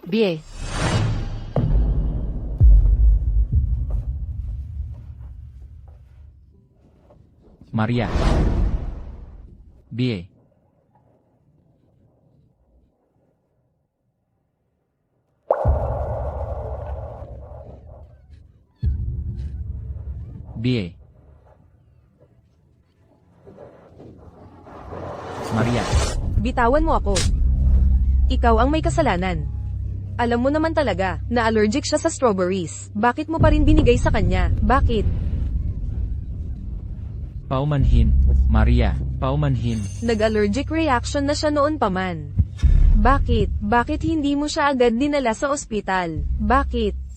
BA. Maria. BA. BA. Maria. Bitawan mo ako. Ikaw ang may kasalanan. Alam mo naman talaga na allergic siya sa strawberries. Bakit mo pa rin binigay sa kanya? Bakit? Paumanhin. Maria. Paumanhin. Nag-allergic reaction na siya noon pa man. Bakit? Bakit hindi mo siya agad dinala sa ospital? Bakit?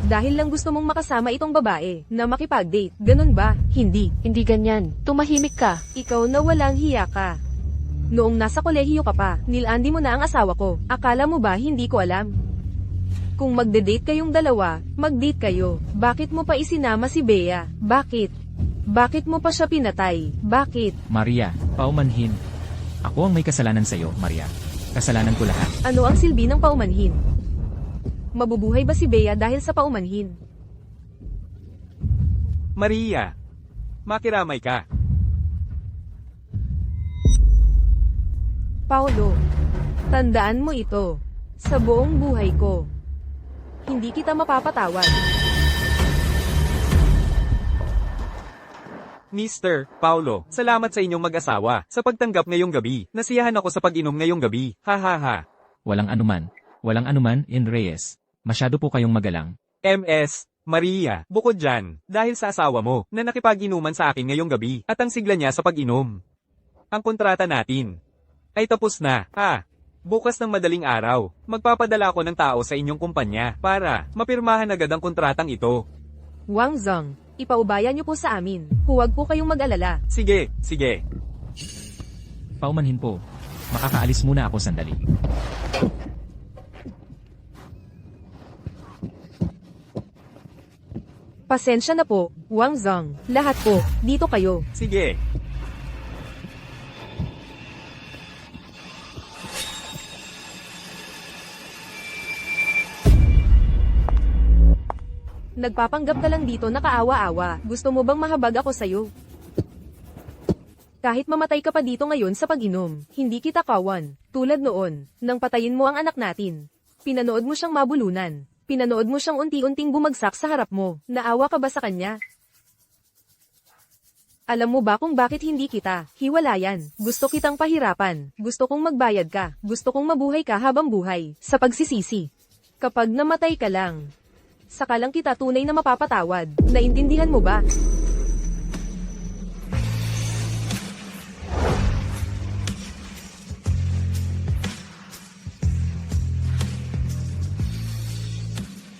Dahil lang gusto mong makasama itong babae na makipag-date. Ganun ba? Hindi. Hindi ganyan. Tumahimik ka. Ikaw na walang hiya ka. Noong nasa kolehiyo ka pa, nilandi mo na ang asawa ko. Akala mo ba hindi ko alam? Kung magde-date kayong dalawa, mag-date kayo. Bakit mo pa isinama si Bea? Bakit? Bakit mo pa siya pinatay? Bakit? Maria. Paumanhin. Ako ang may kasalanan sa iyo, Maria. Kasalanan ko lahat. Ano ang silbi ng paumanhin? Mabubuhay ba si Bea dahil sa paumanhin? Maria, makiramay ka. Paolo, tandaan mo ito. Sa buong buhay ko, hindi kita mapapatawad. Mr. Paulo, salamat sa inyong mag-asawa sa pagtanggap ngayong gabi. Nasiyahan ako sa pag-inom ngayong gabi. Ha ha ha. Walang anuman. Walang anuman, in Reyes. Masyado po kayong magalang. MS, Maria, bukod dyan, dahil sa asawa mo na nakipag-inuman sa akin ngayong gabi at ang sigla niya sa pag-inom. Ang kontrata natin ay tapos na. Bukas ng madaling araw, magpapadala ako ng tao sa inyong kumpanya para mapirmahan agad ang kontratang ito. Wang Zhang, ipaubaya niyo po sa amin. Huwag po kayong mag-alala. Sige, sige. Paumanhin po. Makakaalis muna ako sandali. Pasensya na po, Wang Zhang. Lahat po, dito kayo. Sige. Nagpapanggap ka lang dito na kaawa-awa. Gusto mo bang mahabag ako sa'yo? Kahit mamatay ka pa dito ngayon sa pag-inom, hindi kita kawan. Tulad noon, nang patayin mo ang anak natin. Pinanood mo siyang mabulunan. Pinanood mo siyang unti-unting bumagsak sa harap mo. Naawa ka ba sa kanya? Alam mo ba kung bakit hindi kita hiwalayan? Gusto kitang pahirapan. Gusto kong magbayad ka. Gusto kong mabuhay ka habang buhay. Sa pagsisisi. Kapag namatay ka lang, saka lang kita tunay na mapapatawad. Naintindihan mo ba?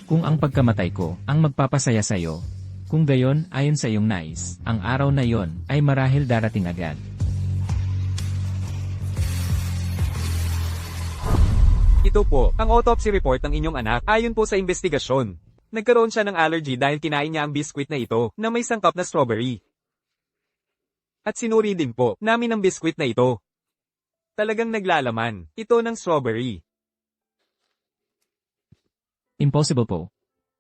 Kung ang pagkamatay ko ang magpapasaya sa'yo, kung gayon ayon sa iyong nais, ang araw na yon ay marahil darating agad. Ito po, ang autopsy report ng inyong anak. Ayon po sa investigasyon, nagkaroon siya ng allergy dahil kinain niya ang biskwit na ito na may sangkap na strawberry. At sinuri din po namin ang biskwit na ito. Talagang naglalaman ito ng strawberry. Impossible po.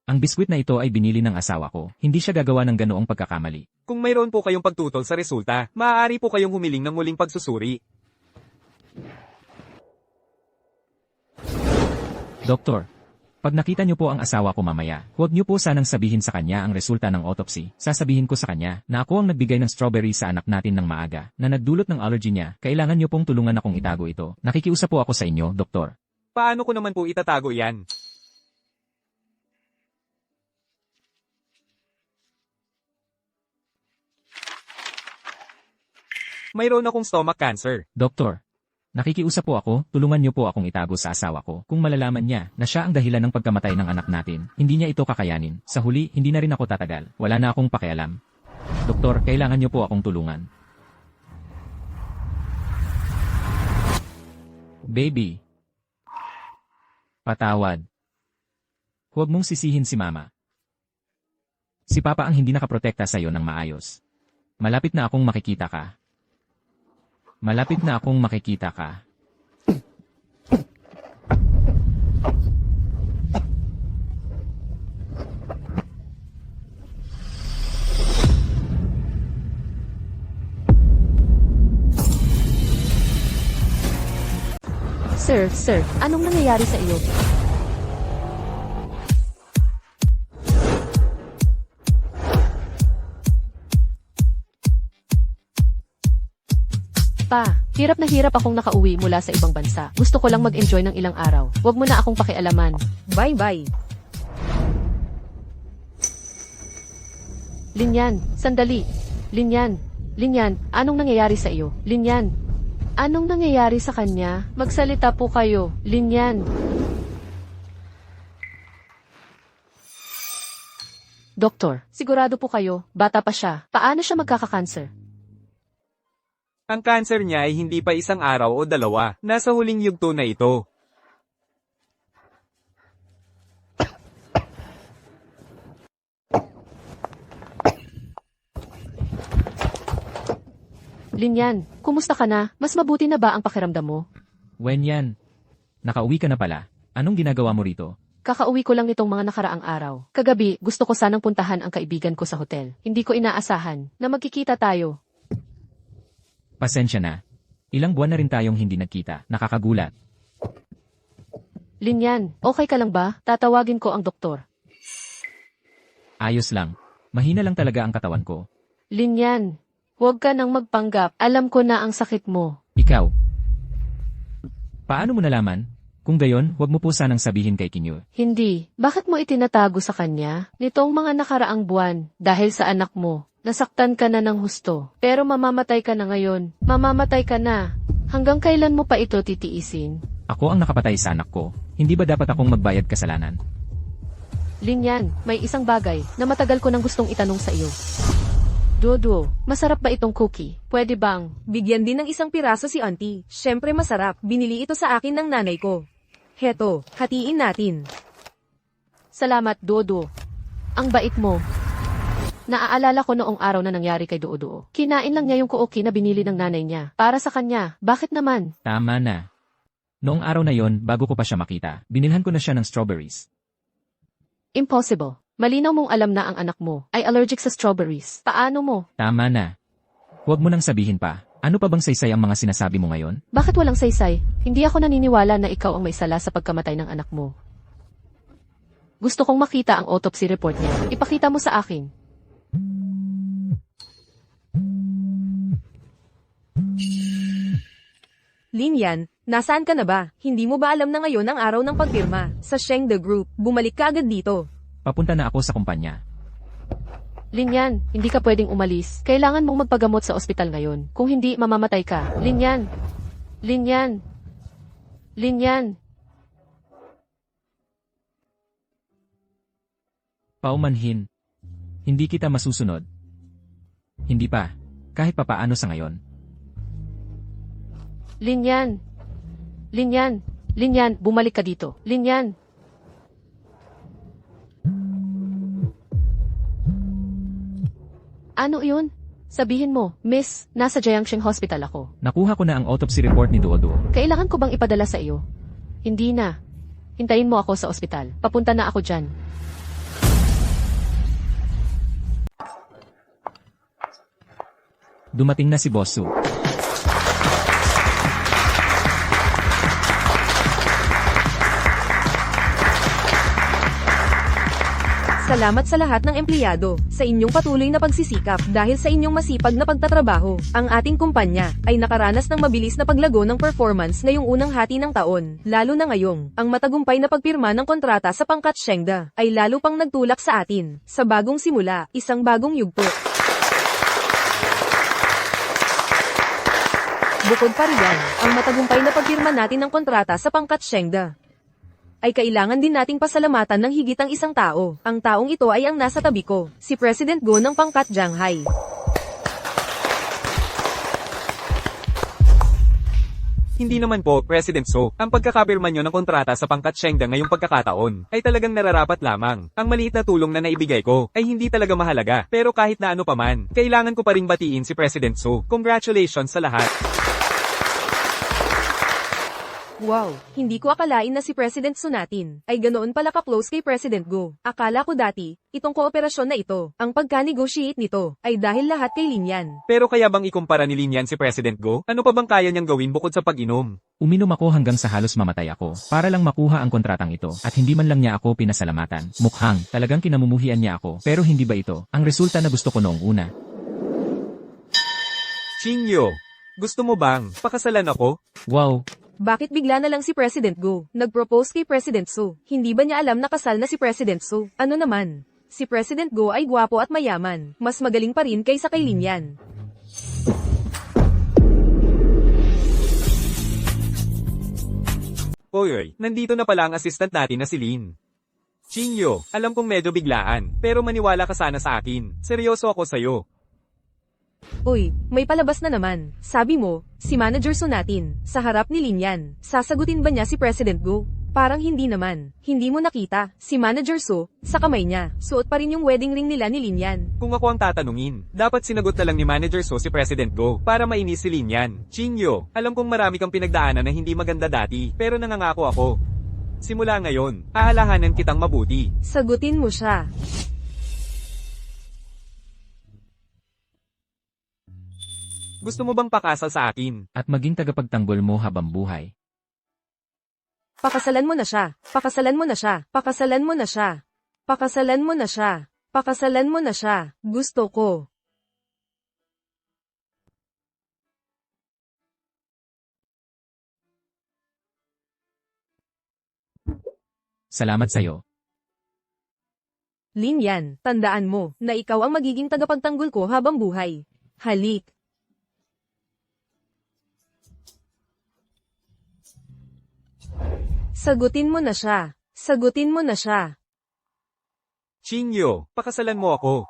Ang biskwit na ito ay binili ng asawa ko. Hindi siya gagawa ng ganoong pagkakamali. Kung mayroon po kayong pagtutol sa resulta, maaari po kayong humiling ng muling pagsusuri. Doktor, pag nakita niyo po ang asawa ko mamaya, huwag niyo po sanang sabihin sa kanya ang resulta ng autopsy. Sasabihin ko sa kanya na ako ang nagbigay ng strawberry sa anak natin ng maaga, na nagdulot ng allergy niya. Kailangan niyo pong tulungan akong itago ito. Nakikiusap po ako sa inyo, doktor. Paano ko naman po itatago yan? Mayroon akong stomach cancer. Doktor, nakikiusap po ako, tulungan niyo po akong itago sa asawa ko. Kung malalaman niya na siya ang dahilan ng pagkamatay ng anak natin, hindi niya ito kakayanin. Sa huli, hindi na rin ako tatagal. Wala na akong pakialam. Doktor, kailangan niyo po akong tulungan. Baby. Patawad. Huwag mong sisihin si Mama. Si Papa ang hindi nakaprotekta sa'yo ng maayos. Malapit na akong makikita ka. Malapit na akong makikita ka. Sir, anong nangyayari sa iyo? Pa, hirap na hirap akong nakauwi mula sa ibang bansa. Gusto ko lang mag-enjoy ng ilang araw. Huwag mo na akong pakialaman. Bye-bye. Linyan, sandali. Linyan, anong nangyayari sa iyo? Linyan, anong nangyayari sa kanya? Magsalita po kayo. Linyan. Doktor, sigurado po kayo, bata pa siya. Paano siya magkaka-cancer? Ang cancer niya ay hindi pa isang araw o dalawa. Nasa huling yugto na ito. Linyan, kumusta ka na? Mas mabuti na ba ang pakiramdam mo? Wenyan, nakauwi ka na pala. Anong ginagawa mo rito? Kakauwi ko lang nitong mga nakaraang araw. Kagabi, gusto ko sanang puntahan ang kaibigan ko sa hotel. Hindi ko inaasahan na magkikita tayo. Pasensya na. Ilang buwan na rin tayong hindi nagkita. Nakakagulat. Linyan, okay ka lang ba? Tatawagin ko ang doktor. Ayos lang. Mahina lang talaga ang katawan ko. Linyan, huwag ka nang magpanggap. Alam ko na ang sakit mo. Ikaw. Paano mo nalaman? Kung gayon, huwag mo po sanang sabihin kay Kinyo. Hindi. Bakit mo itinatago sa kanya? Nitong mga nakaraang buwan, dahil sa anak mo, nasaktan ka na ng husto. Pero mamamatay ka na ngayon. Mamamatay ka na. Hanggang kailan mo pa ito titiisin? Ako ang nakapatay sa anak ko. Hindi ba dapat akong magbayad kasalanan? Linyan, may isang bagay na matagal ko nang gustong itanong sa iyo. Dodo, masarap ba itong cookie? Pwede bang? Bigyan din ng isang piraso si auntie. Syempre masarap. Binili ito sa akin ng nanay ko. Heto, hatiin natin. Salamat, Dodo. Ang bait mo. Naaalala ko noong araw na nangyari kay Dodo. Kinain lang niya yung cookie na binili ng nanay niya. Para sa kanya. Bakit naman? Tama na. Noong araw na yon, bago ko pa siya makita, binilhan ko na siya ng strawberries. Impossible. Malinaw mong alam na ang anak mo ay allergic sa strawberries. Paano mo? Tama na. Huwag mo nang sabihin pa. Ano pa bang saysay ang mga sinasabi mo ngayon? Bakit walang saysay? Hindi ako naniniwala na ikaw ang may sala sa pagkamatay ng anak mo. Gusto kong makita ang autopsy report niya. Ipakita mo sa akin. Linyan, nasaan ka na ba? Hindi mo ba alam na ngayon ang araw ng pagpirma? Sa Shengda Group, bumalik ka agad dito. Papunta na ako sa kumpanya. Linyan, hindi ka pwedeng umalis. Kailangan mong magpagamot sa ospital ngayon. Kung hindi, mamamatay ka. Linyan! Linyan! Linyan! Paumanhin. Hindi kita masusunod. Hindi pa. Kahit papaano sa ngayon. Linyan! Linyan! Linyan, bumalik ka dito. Linyan! Ano yun? Sabihin mo, Miss, nasa Jiangxing Hospital ako. Nakuha ko na ang autopsy report ni Duoduo. Kailangan ko bang ipadala sa iyo? Hindi na. Hintayin mo ako sa ospital. Papunta na ako dyan. Dumating na si Boss Su. Salamat sa lahat ng empleyado, sa inyong patuloy na pagsisikap. Dahil sa inyong masipag na pagtatrabaho, ang ating kumpanya ay nakaranas ng mabilis na paglago ng performance ngayong unang hati ng taon. Lalo na ngayong, ang matagumpay na pagpirma ng kontrata sa pangkat Shengda ay lalo pang nagtulak sa atin. Sa bagong simula, isang bagong yugto. Bukod pa riyan, ang matagumpay na pagpirma natin ng kontrata sa pangkat Shengda ay kailangan din nating pasalamatan ng higit ang isang tao. Ang taong ito ay ang nasa tabi ko, si President Go ng pangkat Shanghai. Hindi naman po, President So, ang pagkakapirma nyo ng kontrata sa pangkat Shengda ngayong pagkakataon ay talagang nararapat lamang. Ang maliit na tulong na naibigay ko ay hindi talaga mahalaga. Pero kahit na ano paman, kailangan ko pa ring batiin si President So. Congratulations sa lahat. Wow, hindi ko akalain na si President Su natin ay ganoon pala ka-close kay President Go. Akala ko dati, itong kooperasyon na ito, ang pagka-negotiate nito, ay dahil lahat kay Lin Yan. Pero kaya bang ikumpara ni Lin Yan si President Go? Ano pa bang kaya niyang gawin bukod sa pag-inom? Uminom ako hanggang sa halos mamatay ako, para lang makuha ang kontratang ito, at hindi man lang niya ako pinasalamatan. Mukhang, talagang kinamumuhian niya ako, pero hindi ba ito, ang resulta na gusto ko noong una? Chinyo, gusto mo bang pakasalan ako? Wow, Bakit bigla na lang si President Go nag-propose kay President Su? Hindi ba niya alam na kasal na si President Su? Ano naman? Si President Go ay gwapo at mayaman. Mas magaling pa rin kaysa kay Lin Yan. Oy, nandito na pala ang assistant natin na si Lin. Chinyo, alam kong medyo biglaan, pero maniwala ka sana sa akin. Seryoso ako sa'yo. Uy, may palabas na naman. Sabi mo, si Manager Su natin, sa harap ni Lin Yan. Sasagutin ba niya si President Go? Parang hindi naman. Hindi mo nakita, si Manager Su, sa kamay niya, suot pa rin yung wedding ring nila ni Lin Yan. Kung ako ang tatanungin, dapat sinagot na lang ni Manager So si President Go para mainis si Lin Yan. Chinyo, alam kong marami kang pinagdaanan na hindi maganda dati, pero nangangako ako. Simula ngayon, aalahanan kitang mabuti. Sagutin mo siya. Gusto mo bang pakasal sa akin? at maging tagapagtanggol mo habang buhay. Pakasalan mo na siya. Pakasalan mo na siya. Pakasalan mo na siya. Pakasalan mo na siya. Pakasalan mo na siya. Gusto ko. Salamat sa'yo. Lin Yan, tandaan mo na ikaw ang magiging tagapagtanggol ko habang buhay. Halik. Sagutin mo na siya. Sagutin mo na siya. Chinyo, pakasalan mo ako.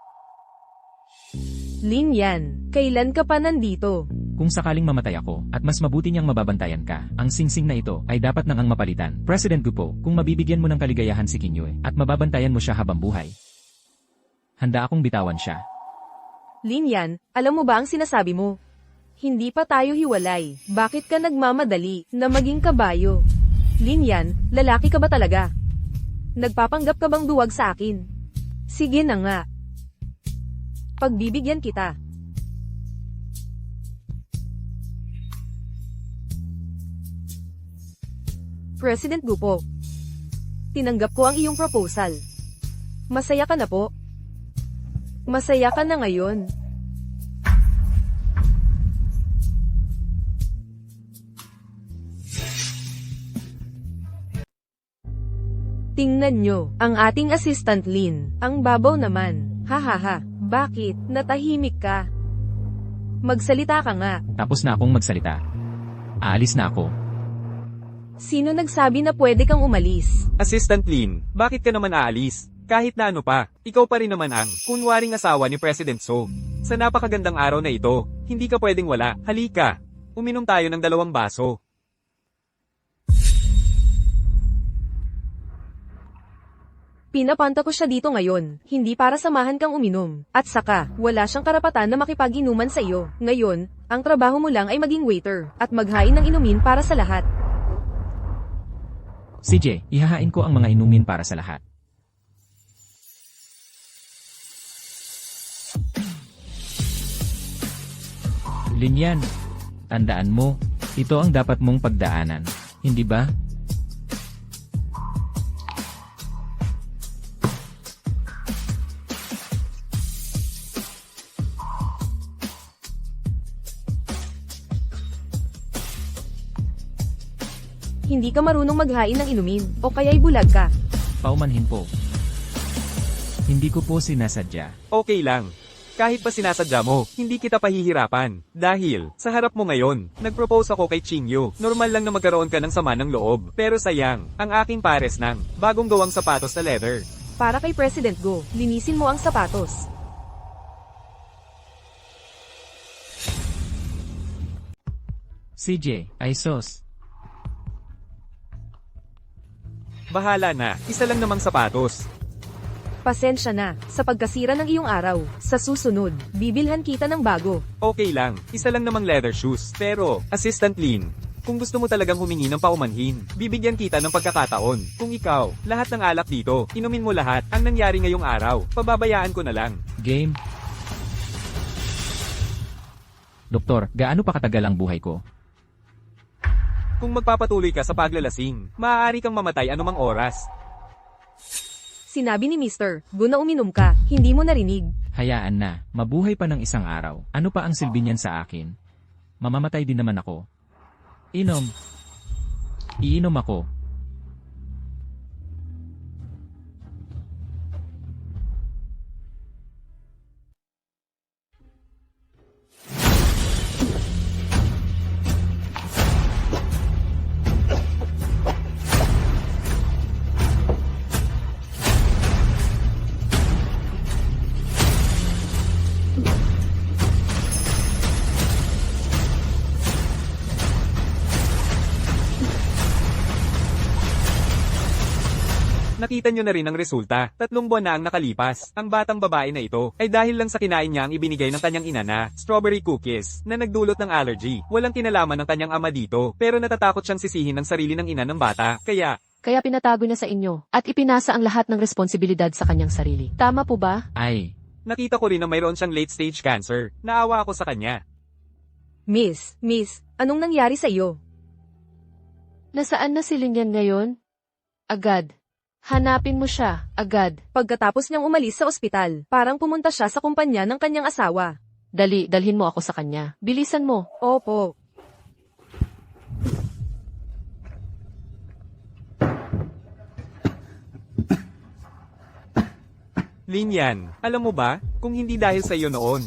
Lin Yan, kailan ka pa nandito? Kung sakaling mamatay ako, at mas mabuti niyang mababantayan ka, ang singsing na ito ay dapat nang ang mapalitan. President Gupo, kung mabibigyan mo ng kaligayahan si Kinyoy, at mababantayan mo siya habang buhay, handa akong bitawan siya. Lin Yan, alam mo ba ang sinasabi mo? Hindi pa tayo hiwalay. Bakit ka nagmamadali na maging kabayo? Lin Yan, lalaki ka ba talaga? Nagpapanggap ka bang duwag sa akin? Sige na nga. Pagbibigyan kita. President Gupo, tinanggap ko ang iyong proposal. Masaya ka na po? Masaya ka na ngayon? Tingnan nyo, ang ating assistant Lin, ang babaw naman. Hahaha, bakit? Natahimik ka. Magsalita ka nga. Tapos na akong magsalita. Aalis na ako. Sino nagsabi na pwede kang umalis? Assistant Lin, bakit ka naman aalis? Kahit na ano pa, ikaw pa rin naman ang kunwaring asawa ni President So. Sa napakagandang araw na ito, hindi ka pwedeng wala. Halika, uminom tayo ng 2 baso. Pinapanta ko siya dito ngayon, hindi para samahan kang uminom. At saka, wala siyang karapatan na makipag-inuman sa iyo. Ngayon, ang trabaho mo lang ay maging waiter, at maghain ng inumin para sa lahat. CJ, ihahain ko ang mga inumin para sa lahat. Linyan, tandaan mo, ito ang dapat mong pagdaanan, hindi ba? Hindi ka marunong maghain ng inumin, o kaya'y bulag ka. Paumanhin po. Hindi ko po sinasadya. Okay lang. Kahit pa sinasadya mo, hindi kita pahihirapan. Dahil, sa harap mo ngayon, nag-propose ako kay Chinyo. Normal lang na magkaroon ka ng sama ng loob. Pero sayang, ang aking pares ng bagong gawang sapatos na leather. Para kay President Go, linisin mo ang sapatos. CJ, ay sos. Bahala na, isa lang namang sapatos. Pasensya na, sa pagkasira ng iyong araw. Sa susunod, bibilhan kita ng bago. Okay lang, isa lang namang leather shoes. Pero, Assistant Lin, Kung gusto mo talagang humingi ng paumanhin, bibigyan kita ng pagkakataon. Kung ikaw, lahat ng alak dito, inumin mo lahat. Ang nangyari ngayong araw, pababayaan ko na lang. Game. Doktor, gaano pa katagal ang buhay ko? Kung magpapatuloy ka sa paglalasing, maaari kang mamatay anumang oras. Sinabi ni Mr. Gu na uminom ka, hindi mo narinig. Hayaan na, mabuhay pa ng isang araw. Ano pa ang silbi niyan sa akin? Mamamatay din naman ako. Inom. Iinom ako. Nakita nyo na rin ang resulta. 3 buwan na ang nakalipas. Ang batang babae na ito ay dahil lang sa kinain niya ang ibinigay ng kanyang ina na strawberry cookies na nagdulot ng allergy. Walang kinalaman ng kanyang ama dito, pero natatakot siyang sisihin ng sarili ng ina ng bata. Kaya pinatago niya sa inyo at ipinasa ang lahat ng responsibilidad sa kanyang sarili. Tama po ba? Ay, nakita ko rin na mayroon siyang late stage cancer. Naawa ako sa kanya. Miss, anong nangyari sa iyo? Nasaan na si Linian ngayon? Agad. Hanapin mo siya, agad. Pagkatapos niyang umalis sa ospital, parang pumunta siya sa kumpanya ng kanyang asawa. Dali, dalhin mo ako sa kanya. Bilisan mo. Opo. Linian, alam mo ba, kung hindi dahil sa iyo noon,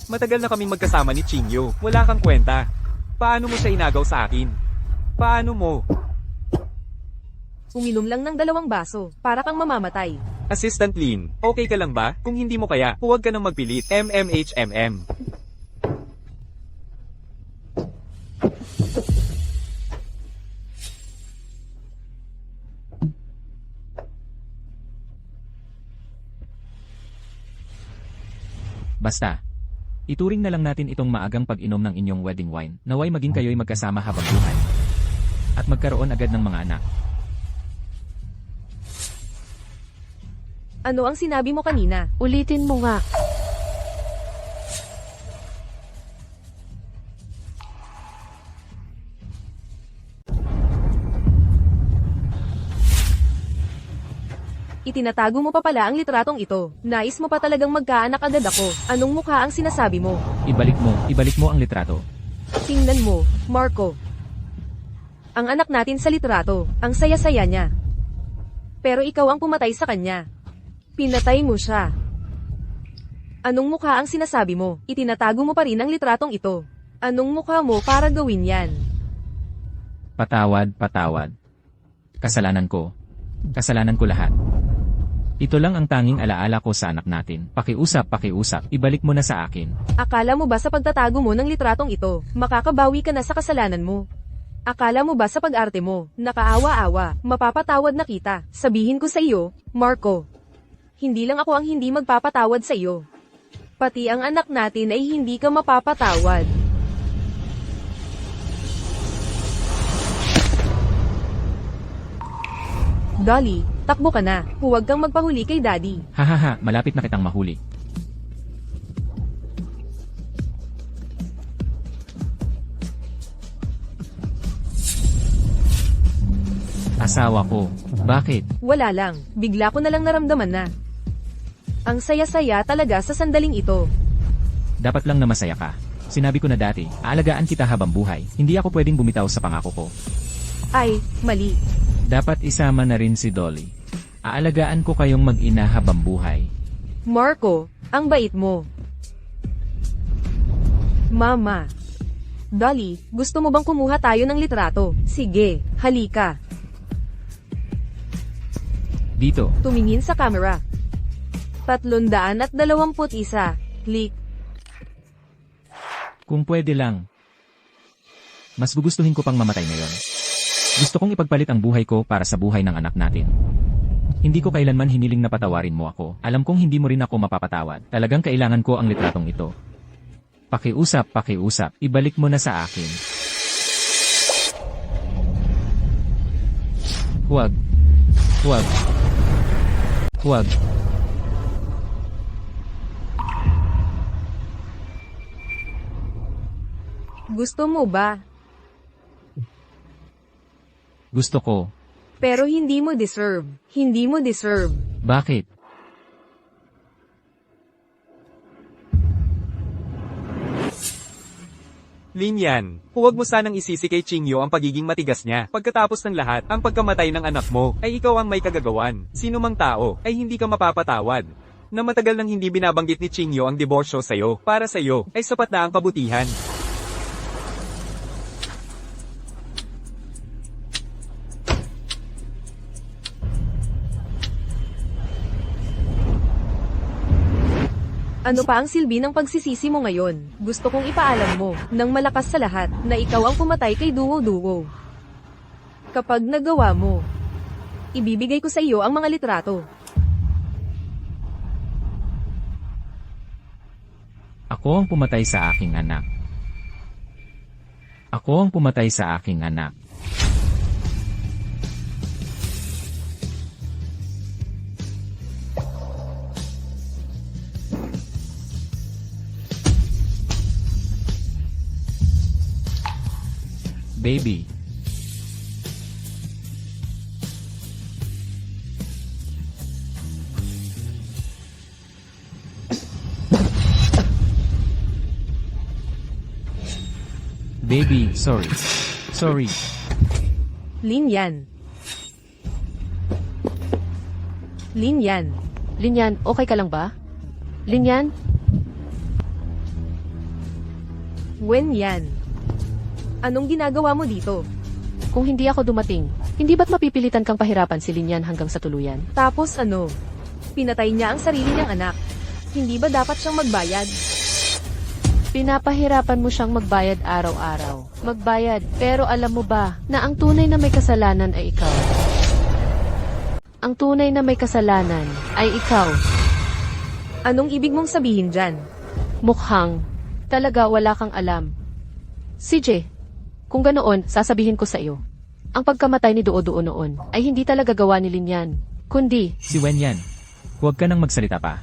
matagal na kaming magkasama ni Chingyo. Wala kang kwenta. Paano mo siya inagaw sa akin? Paano mo? Uminom lang ng 2 baso, para kang mamamatay. Assistant Lin, okay ka lang ba? Kung hindi mo kaya, huwag ka nang magpilit. MMHMM. basta. Ituring na lang natin itong maagang pag-inom ng inyong wedding wine. Naway maging kayo'y magkasama habang buhay. At magkaroon agad ng mga anak. Ano ang sinabi mo kanina? Ulitin mo nga. Itinatago mo pa pala ang litratong ito. Nais mo pa talagang magkaanak agad ako. Anong mukha ang sinasabi mo? Ibalik mo ang litrato. Tingnan mo, Marco. Ang anak natin sa litrato, ang saya-saya niya. Pero ikaw ang pumatay sa kanya. Pinatay mo siya. Anong mukha ang sinasabi mo? Itinatago mo pa rin ang litratong ito. Anong mukha mo para gawin yan? Patawad. Kasalanan ko lahat. Ito lang ang tanging alaala ko sa anak natin. Pakiusap. Ibalik mo na sa akin. Akala mo ba sa pagtatago mo ng litratong ito, makakabawi ka na sa kasalanan mo? Akala mo ba sa pag-arte mo, nakaawa-awa, mapapatawad na kita? Sabihin ko sa iyo, Marco. Hindi lang ako ang hindi magpapatawad sa iyo. Pati ang anak natin ay hindi ka mapapatawad. Dolly, takbo ka na. Huwag kang magpahuli kay Daddy. Hahaha, malapit na kitang mahuli. Asawa ko. Bakit? Wala lang, bigla ko na lang naramdaman na. Ang saya-saya talaga sa sandaling ito. Dapat lang na masaya ka. Sinabi ko na dati, aalagaan kita habang buhay. Hindi ako pwedeng bumitaw sa pangako ko. Ay, mali. Dapat isama na rin si Dolly. Aalagaan ko kayong mag-ina habang buhay. Marco, ang bait mo. Mama. Dolly, gusto mo bang kumuha tayo ng litrato? Sige, halika. Dito. Tumingin sa camera. 321. Click. Kung pwede lang. Mas gugustuhin ko pang mamatay ngayon. Gusto kong ipagpalit ang buhay ko para sa buhay ng anak natin. Hindi ko kailanman hiniling na patawarin mo ako. Alam kong hindi mo rin ako mapapatawad. Talagang kailangan ko ang litratong ito. Pakiusap. Ibalik mo na sa akin. Huwag. Huwag. Huwag. Gusto mo ba? Gusto ko. Pero hindi mo deserve. Hindi mo deserve. Bakit? Linyan, huwag mo sanang isisi kay Qingyo ang pagiging matigas niya. Pagkatapos ng lahat, ang pagkamatay ng anak mo, ay ikaw ang may kagagawan. Sino mang tao, ay hindi ka mapapatawad. Na matagal nang hindi binabanggit ni Qingyo ang diborsyo sa'yo, para sa'yo, ay sapat na ang kabutihan. Ano pa ang silbi ng pagsisisi mo ngayon? Gusto kong ipaalam mo, nang malakas sa lahat, na ikaw ang pumatay kay Duo-Duo. Kapag nagawa mo, ibibigay ko sa iyo ang mga litrato. Ako ang pumatay sa aking anak. Ako ang pumatay sa aking anak. Baby. Baby, sorry. Sorry. Linyan. Linyan. Linyan, okay ka lang ba? Linyan? Wen yan. Anong ginagawa mo dito? Kung hindi ako dumating, hindi ba't mapipilitan kang pahirapan si Linyan hanggang sa tuluyan? Tapos ano? Pinatay niya ang sarili niyang anak. Hindi ba dapat siyang magbayad? Pinapahirapan mo siyang magbayad araw-araw. Magbayad, pero alam mo ba na ang tunay na may kasalanan ay ikaw? Ang tunay na may kasalanan ay ikaw. Anong ibig mong sabihin dyan? Mukhang talaga wala kang alam. CJ, kung ganoon, sasabihin ko sa iyo. Ang pagkamatay ni Duo-Duo noon ay hindi talaga gawa ni Linyan, kundi, Si Wen yan. Huwag ka nang magsalita pa.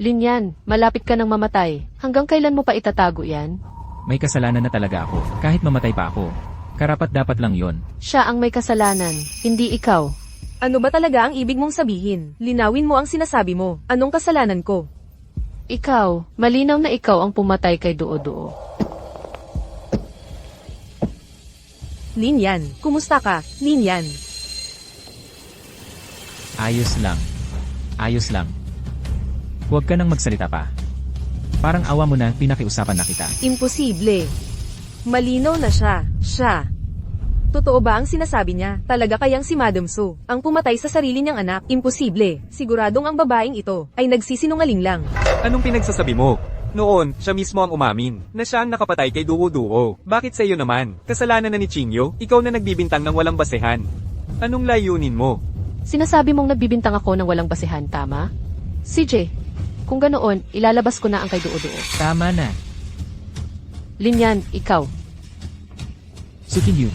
Linyan, malapit ka nang mamatay. Hanggang kailan mo pa itatago yan? May kasalanan na talaga ako. Kahit mamatay pa ako. Karapat dapat lang yon. Siya ang may kasalanan, hindi ikaw. Ano ba talaga ang ibig mong sabihin? Linawin mo ang sinasabi mo. Anong kasalanan ko? Ikaw, malinaw na ikaw ang pumatay kay Duo-Duo. Linyan, kumusta ka? Linyan. Ayos lang. Ayos lang. Huwag ka nang magsalita pa. Parang awa mo na, pinakiusapan na kita. Imposible. Malinaw na siya. Siya. Totoo ba ang sinasabi niya? Talaga kayang si Madam Su, ang pumatay sa sarili niyang anak? Imposible. Siguradong ang babaeng ito ay nagsisinungaling lang. Anong pinagsasabi mo? Noon, siya mismo ang umamin, na siya ang nakapatay kay Duo-Duo. Bakit sa iyo naman? Kasalanan na ni Qingyo, ikaw na nagbibintang ng walang basehan. Anong layunin mo? Sinasabi mong nagbibintang ako ng walang basehan, tama? CJ, kung ganoon, ilalabas ko na ang kay Duo-Duo. Tama na. Linyan, ikaw. Sukin you.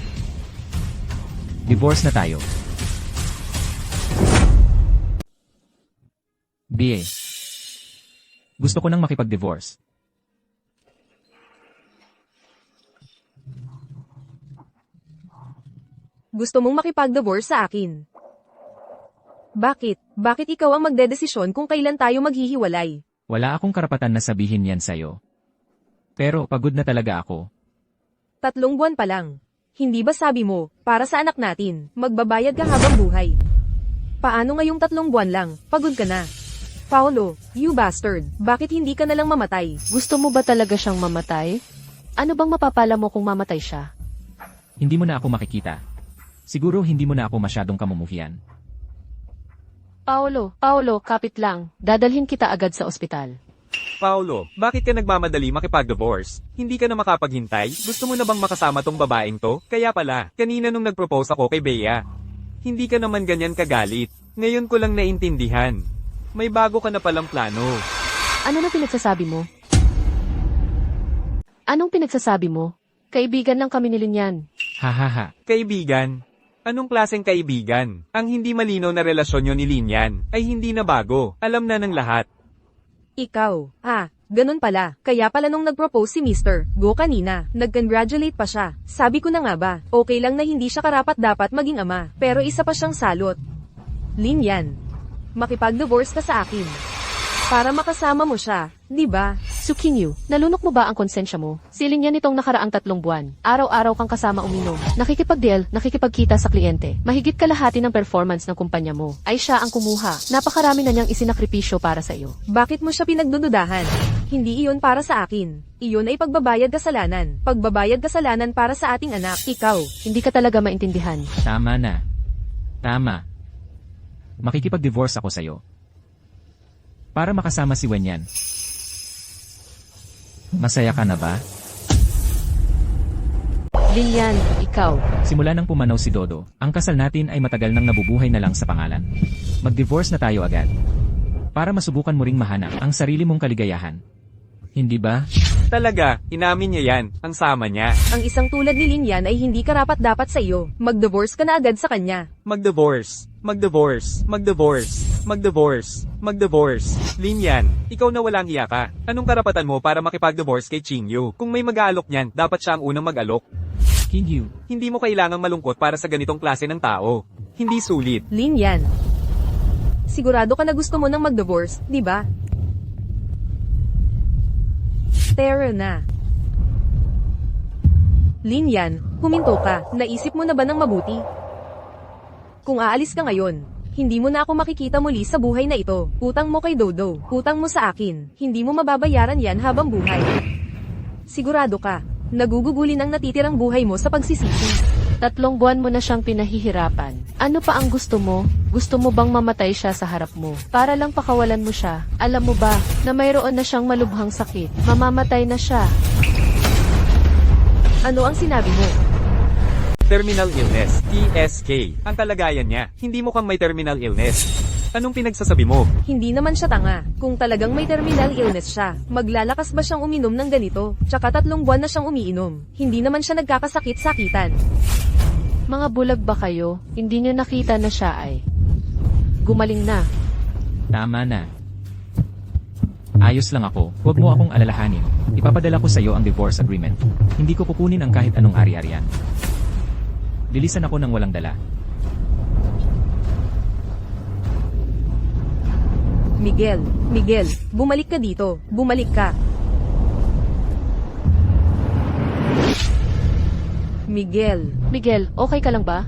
Divorce na tayo. BA. Gusto ko nang makipag-divorce. Gusto mong makipag-divorce sa akin. Bakit? Bakit ikaw ang magdedesisyon kung kailan tayo maghihiwalay? Wala akong karapatan na sabihin yan sa'yo. Pero pagod na talaga ako. 3 buwan pa lang. Hindi ba sabi mo, para sa anak natin, magbabayad ka habang buhay? Paano ngayong 3 buwan lang, pagod ka na? Paolo, you bastard, bakit hindi ka nalang mamatay? Gusto mo ba talaga siyang mamatay? Ano bang mapapala mo kung mamatay siya? Hindi mo na ako makikita. Siguro hindi mo na ako masyadong kamumuhian. Paolo, kapit lang. Dadalhin kita agad sa ospital. Paolo, bakit ka nagmamadali makipag-divorce? Hindi ka na makapaghintay? Gusto mo na bang makasama tong babaeng to? Kaya pala, kanina nung nag-propose ako kay Bea, hindi ka naman ganyan kagalit. Ngayon ko lang naintindihan. May bago ka na palang plano. Ano na pinagsasabi mo? Anong pinagsasabi mo? Kaibigan lang kami ni Linyan. Hahaha. Kaibigan, Anong klaseng kaibigan? Ang hindi malinaw na relasyon nyo ni Linyan ay hindi na bago. Alam na ng lahat. Ikaw, ganun pala. Kaya pala nung nag-propose si Mr. Go kanina, nag-congratulate pa siya. Sabi ko na nga ba, okay lang na hindi siya karapat-dapat maging ama, pero isa pa siyang salot. Linyan, makipag-divorce ka sa akin. Para makasama mo siya, di ba? Sukinyu, nalunok mo ba ang konsensya mo? Siling yan itong nakaraang 3 buwan. Araw-araw kang kasama uminom. Nakikipag-deal, nakikipagkita sa kliyente. Mahigit kalahati ng performance ng kumpanya mo ay siya ang kumuha. Napakarami na niyang isinakripisyo para sa iyo. Bakit mo siya pinagdududahan? Hindi iyon para sa akin. Iyon ay pagbabayad kasalanan. Pagbabayad kasalanan para sa ating anak. Ikaw, Hindi ka talaga maintindihan. Tama na. Tama. Makikipag-divorce ako sa'yo. Para makasama si Wenyan. Masaya ka na ba? Linyan, ikaw. Simula nang pumanaw si Dodo, ang kasal natin ay matagal nang nabubuhay na lang sa pangalan. Mag-divorce na tayo agad. Para masubukan mo ring mahanap ang sarili mong kaligayahan. Hindi ba? Talaga, inamin niya yan, ang sama niya. ang isang tulad ni Linyan ay hindi karapat-dapat sa iyo. Mag-divorce ka na agad sa kanya. Mag-divorce. Mag-divorce. Mag-divorce. Mag-divorce. Mag-divorce. Linyan, ikaw na walang hiya ka. Anong karapatan mo para makipag-divorce kay Qingyu? Kung may mag-aalok niyan, dapat siya ang unang mag-alok. King Yu. Hindi mo kailangang malungkot para sa ganitong klase ng tao. Hindi sulit. Linyan, sigurado ka na gusto mo nang mag-divorce, di ba? Tara na. Linyan, huminto ka. Naisip mo na ba ng mabuti? Kung aalis ka ngayon, hindi mo na ako makikita muli sa buhay na ito. Utang mo kay Dodo, utang mo sa akin. Hindi mo mababayaran yan habang buhay. Sigurado ka, nagugugulin ang natitirang buhay mo sa pagsisisi. 3 buwan mo na siyang pinahihirapan. Ano pa ang gusto mo? Gusto mo bang mamatay siya sa harap mo? Para lang pakawalan mo siya. Alam mo ba, na mayroon na siyang malubhang sakit. Mamamatay na siya. Ano ang sinabi mo? Terminal illness, TSK. Ang kalagayan niya, hindi mukhang may terminal illness. Anong pinagsasabi mo? Hindi naman siya tanga. Kung talagang may terminal illness siya, maglalakas ba siyang uminom ng ganito? Tsaka 3 buwan na siyang umiinom. Hindi naman siya nagkakasakit-sakitan. Mga bulag ba kayo? Hindi niyo nakita na siya ay gumaling na. Tama na. Ayos lang ako. Huwag mo akong alalahanin. Ipapadala ko sa iyo ang divorce agreement. Hindi ko kukunin ang kahit anong ari-arian. Lilisan ako ng walang dala. Miguel, bumalik ka dito. Bumalik ka. Miguel, okay ka lang ba?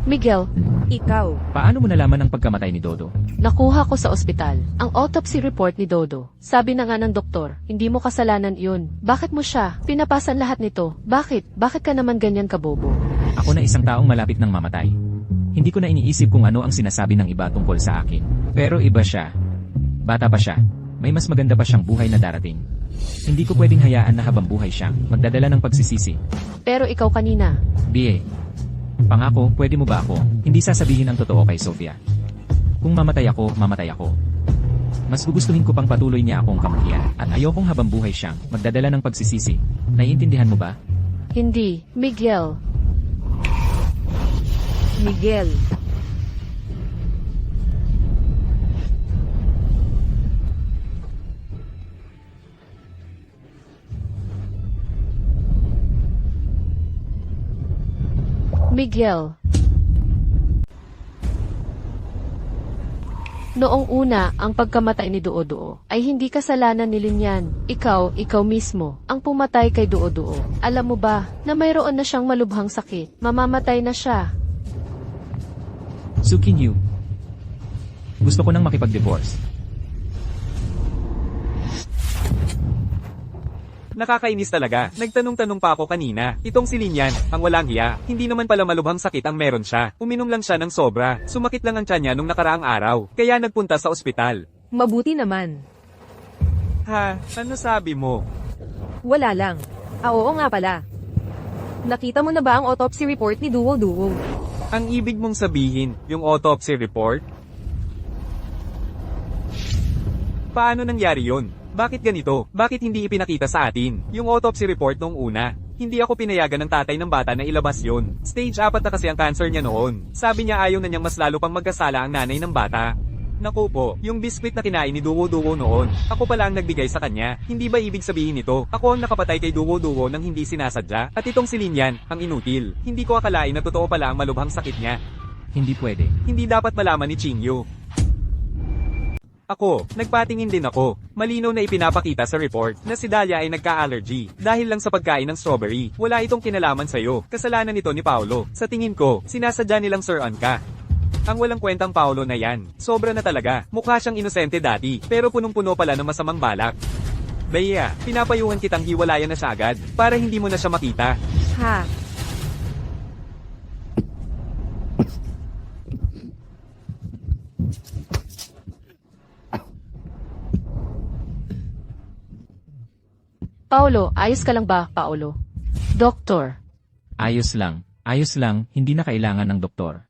Miguel, Ikaw. Paano mo nalaman ang pagkamatay ni Dodo? nakuha ko sa ospital ang autopsy report ni Dodo. Sabi na nga ng doktor, hindi mo kasalanan yun. Bakit mo siya? Pinapasan lahat nito. Bakit? Bakit ka naman ganyan kabobo? Ako na isang taong malapit ng mamatay. Hindi ko na iniisip kung ano ang sinasabi ng iba tungkol sa akin. Pero iba siya. Bata pa siya. May mas maganda pa siyang buhay na darating. Hindi ko pwedeng hayaan na habang buhay siyang magdadala ng pagsisisi. Pero ikaw kanina, BA. Pangako, pwede mo ba ako? Hindi sasabihin ang totoo kay Sofia. Kung mamatay ako, mamatay ako. Mas gugustuhin ko pang patuloy niya akong kamuhian at ayokong habang buhay siyang magdadala ng pagsisisi. Naiintindihan mo ba? hindi, Miguel. Miguel. Noong una, ang pagkamatay ni Duo-Duo ay hindi kasalanan ni Linyan. Ikaw mismo, ang pumatay kay Duo-Duo. Alam mo ba, na mayroon na siyang malubhang sakit. Mamamatay na siya. Sukin Yu. Gusto ko nang makipag-divorce. Nakakainis talaga. Nagtanong-tanong pa ako kanina. Itong si Linyan, ang walang hiya. Hindi naman pala malubhang sakit ang meron siya. Uminom lang siya ng sobra. Sumakit lang ang tiyan niya nung nakaraang araw. Kaya nagpunta sa ospital. Mabuti naman. Ha? Ano sabi mo? Wala lang. Oo nga pala. Nakita mo na ba ang autopsy report ni Duo-Duo? Ang ibig mong sabihin, yung autopsy report? Paano nangyari yun? Bakit ganito? Bakit hindi ipinakita sa atin? Yung autopsy report nung una. Hindi ako pinayagan ng tatay ng bata na ilabas yon. Stage 4 na kasi ang cancer niya noon. Sabi niya ayaw na niyang mas lalo pang magkasala ang nanay ng bata. Naku po, yung biskwit na kinain ni Duwo-Duwo noon, ako pala ang nagbigay sa kanya. Hindi ba ibig sabihin nito, ako ang nakapatay kay Duwo-Duwo nang hindi sinasadya? At itong si Linyan, ang inutil. Hindi ko akalain na totoo pala ang malubhang sakit niya. Hindi pwede. Hindi dapat malaman ni Qingyu. Ako, nagpatingin din ako. Malinaw na ipinapakita sa report na si Dahlia ay nagka-allergy dahil lang sa pagkain ng strawberry. Wala itong kinalaman sa'yo. Kasalanan nito ni Paolo. Sa tingin ko, sinasadya nilang Sir-an ka. Ang walang kwentang Paolo na yan. Sobra na talaga. Mukha siyang inosente dati, pero punong-puno pala ng masamang balak. Bea, pinapayuhan kitang hiwalayan na siya agad, para hindi mo na siya makita. Ha? Paolo, ayos ka lang ba, Paolo? Doktor. Ayos lang, hindi na kailangan ng doktor.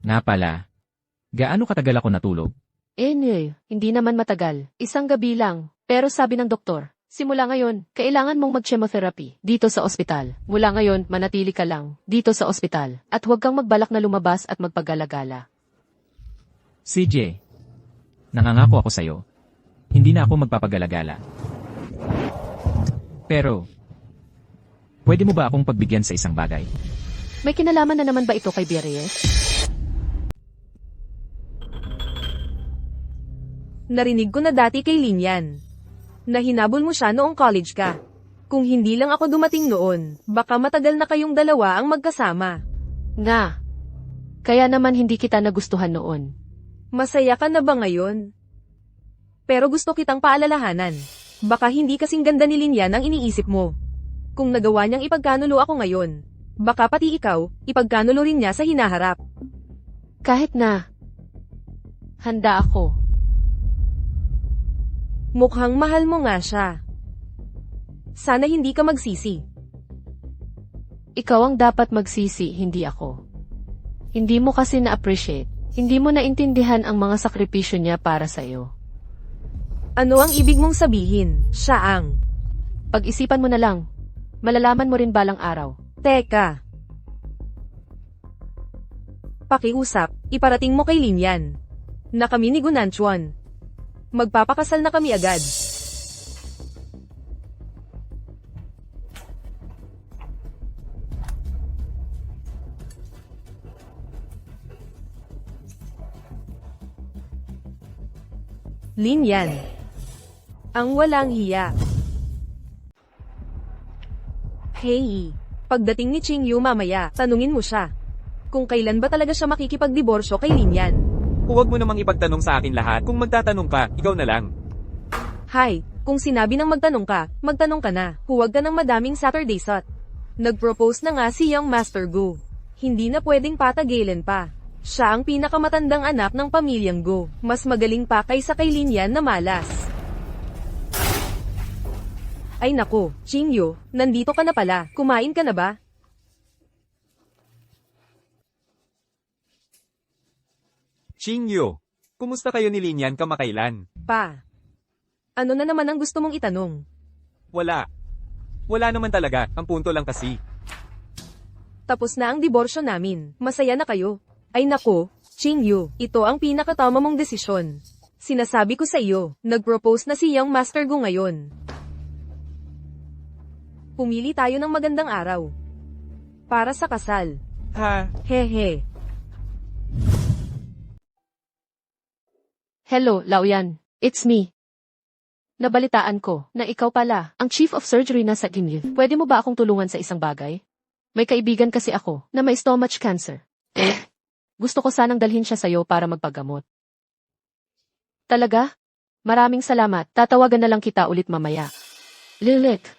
Na pala, gaano katagal ako natulog? Hindi naman matagal. Isang gabi lang. Pero sabi ng doktor, simula ngayon, kailangan mong mag-chemotherapy dito sa ospital. Mula ngayon, manatili ka lang dito sa ospital. At huwag kang magbalak na lumabas at magpagala-gala. CJ, nangangako ako sa'yo. Hindi na ako magpapagalagala. Pero, pwede mo ba akong pagbigyan sa isang bagay? May kinalaman na naman ba ito kay Bierreyes? Narinig ko na dati kay Linyan. Na hinabol mo siya noong college ka. Kung hindi lang ako dumating noon, baka matagal na kayong dalawa ang magkasama. Nga. Kaya naman hindi kita nagustuhan noon. Masaya ka na ba ngayon? Pero gusto kitang paalalahanan. Baka hindi kasing ganda ni Linyan ang iniisip mo. Kung nagawa niyang ipagkanulo ako ngayon, baka pati ikaw, ipagkanulo rin niya sa hinaharap. Kahit na. Handa ako. Mukhang mahal mo nga siya. Sana hindi ka magsisi. Ikaw ang dapat magsisi, hindi ako. Hindi mo kasi na-appreciate. Hindi mo naintindihan ang mga sakripisyo niya para sa'yo. Ano ang ibig mong sabihin? Siya ang... Pag-isipan mo na lang. Malalaman mo rin balang araw. Teka. Pakiusap, iparating mo kay Linyan. Na kami ni Gunanchuan. Magpapakasal na kami agad. Linyan. Ang walang hiya. Hey, pagdating ni Qingyu mamaya, tanungin mo siya. Kung kailan ba talaga siya makikipagdiborsyo kay Linyan. Huwag mo namang ipagtanong sa akin lahat. Kung magtatanong ka, ikaw na lang. Hay, kung sinabi ng magtanong ka na. Huwag ka ng madaming Saturday sot. Nag-propose na nga si Young Master Go. Hindi na pwedeng patagilin pa. Siya ang pinakamatandang anak ng pamilyang Go. Mas magaling pa kaysa kay Linyan na malas. Ay nako, Qingyu, nandito ka na pala. Kumain ka na ba? Qingyu, kumusta kayo ni Linyan kamakailan? Pa. Ano na naman ang gusto mong itanong? Wala. Wala naman talaga, ang punto lang kasi. Tapos na ang diborsyo namin. Masaya na kayo. Ay nako, Qingyu, ito ang pinakatama mong desisyon. Sinasabi ko sa iyo, nag-propose na si Young Master Go ngayon. Pumili tayo ng magandang araw. Para sa kasal. Ha? Hehe. Hello, Laoyan. It's me. Nabalitaan ko na ikaw pala ang Chief of Surgery na sa Ginil. Pwede mo ba akong tulungan sa isang bagay? May kaibigan kasi ako na may stomach cancer. Gusto ko sanang dalhin siya sa'yo para magpagamot. Talaga? Maraming salamat. Tatawagan na lang kita ulit mamaya. Lilik.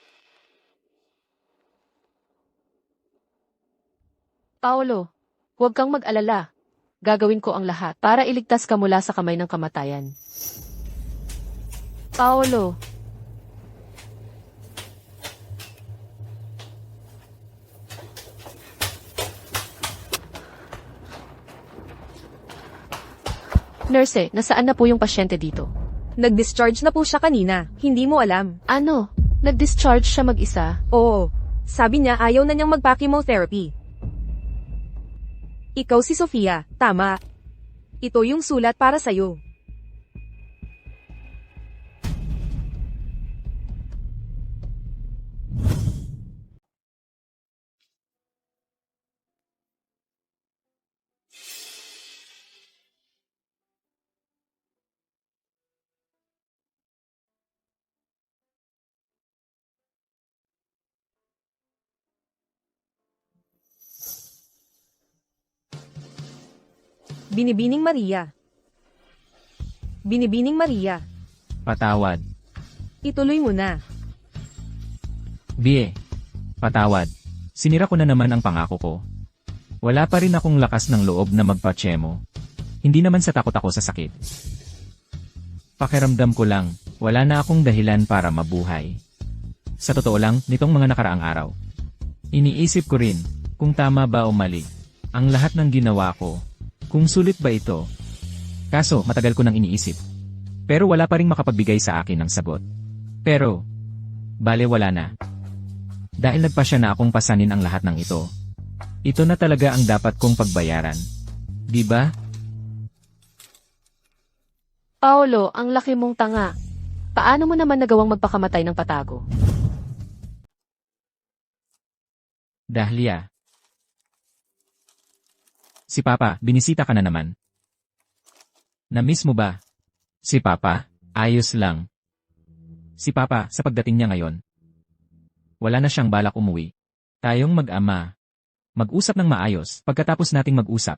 Paolo, huwag kang mag-alala. Gagawin ko ang lahat para iligtas ka mula sa kamay ng kamatayan. Paolo. Nurse, nasaan na po yung pasyente dito? Nag-discharge na po siya kanina. Hindi mo alam. Ano? Nag-discharge siya mag-isa? Oo. Sabi niya ayaw na niyang magpa-chemotherapy. Ikaw si Sofia, tama. Ito yung sulat para sa'yo. Binibining Maria. Binibining Maria. Patawad. Ituloy mo na. Bie. Patawad. Sinira ko na naman ang pangako ko. Wala pa rin akong lakas ng loob na magpa-chemo. Hindi naman sa takot ako sa sakit. Pakiramdam ko lang, wala na akong dahilan para mabuhay. Sa totoo lang, nitong mga nakaraang araw. Iniisip ko rin, kung tama ba o mali, ang lahat ng ginawa ko. Kung sulit ba ito? Kaso, matagal ko nang iniisip. Pero wala pa ring makapagbigay sa akin ng sagot. Pero, bale wala na. Dahil nagpasya na akong pasanin ang lahat ng ito. Ito na talaga ang dapat kong pagbayaran. Di ba? Paolo, ang laki mong tanga. Paano mo naman nagawang magpakamatay ng patago? Dahlia. Si Papa, binisita ka na naman. Na-miss mo ba? Si Papa, ayos lang. Si Papa, sa pagdating niya ngayon, wala na siyang balak umuwi. Tayong mag-ama. Mag-usap ng maayos, pagkatapos nating mag-usap.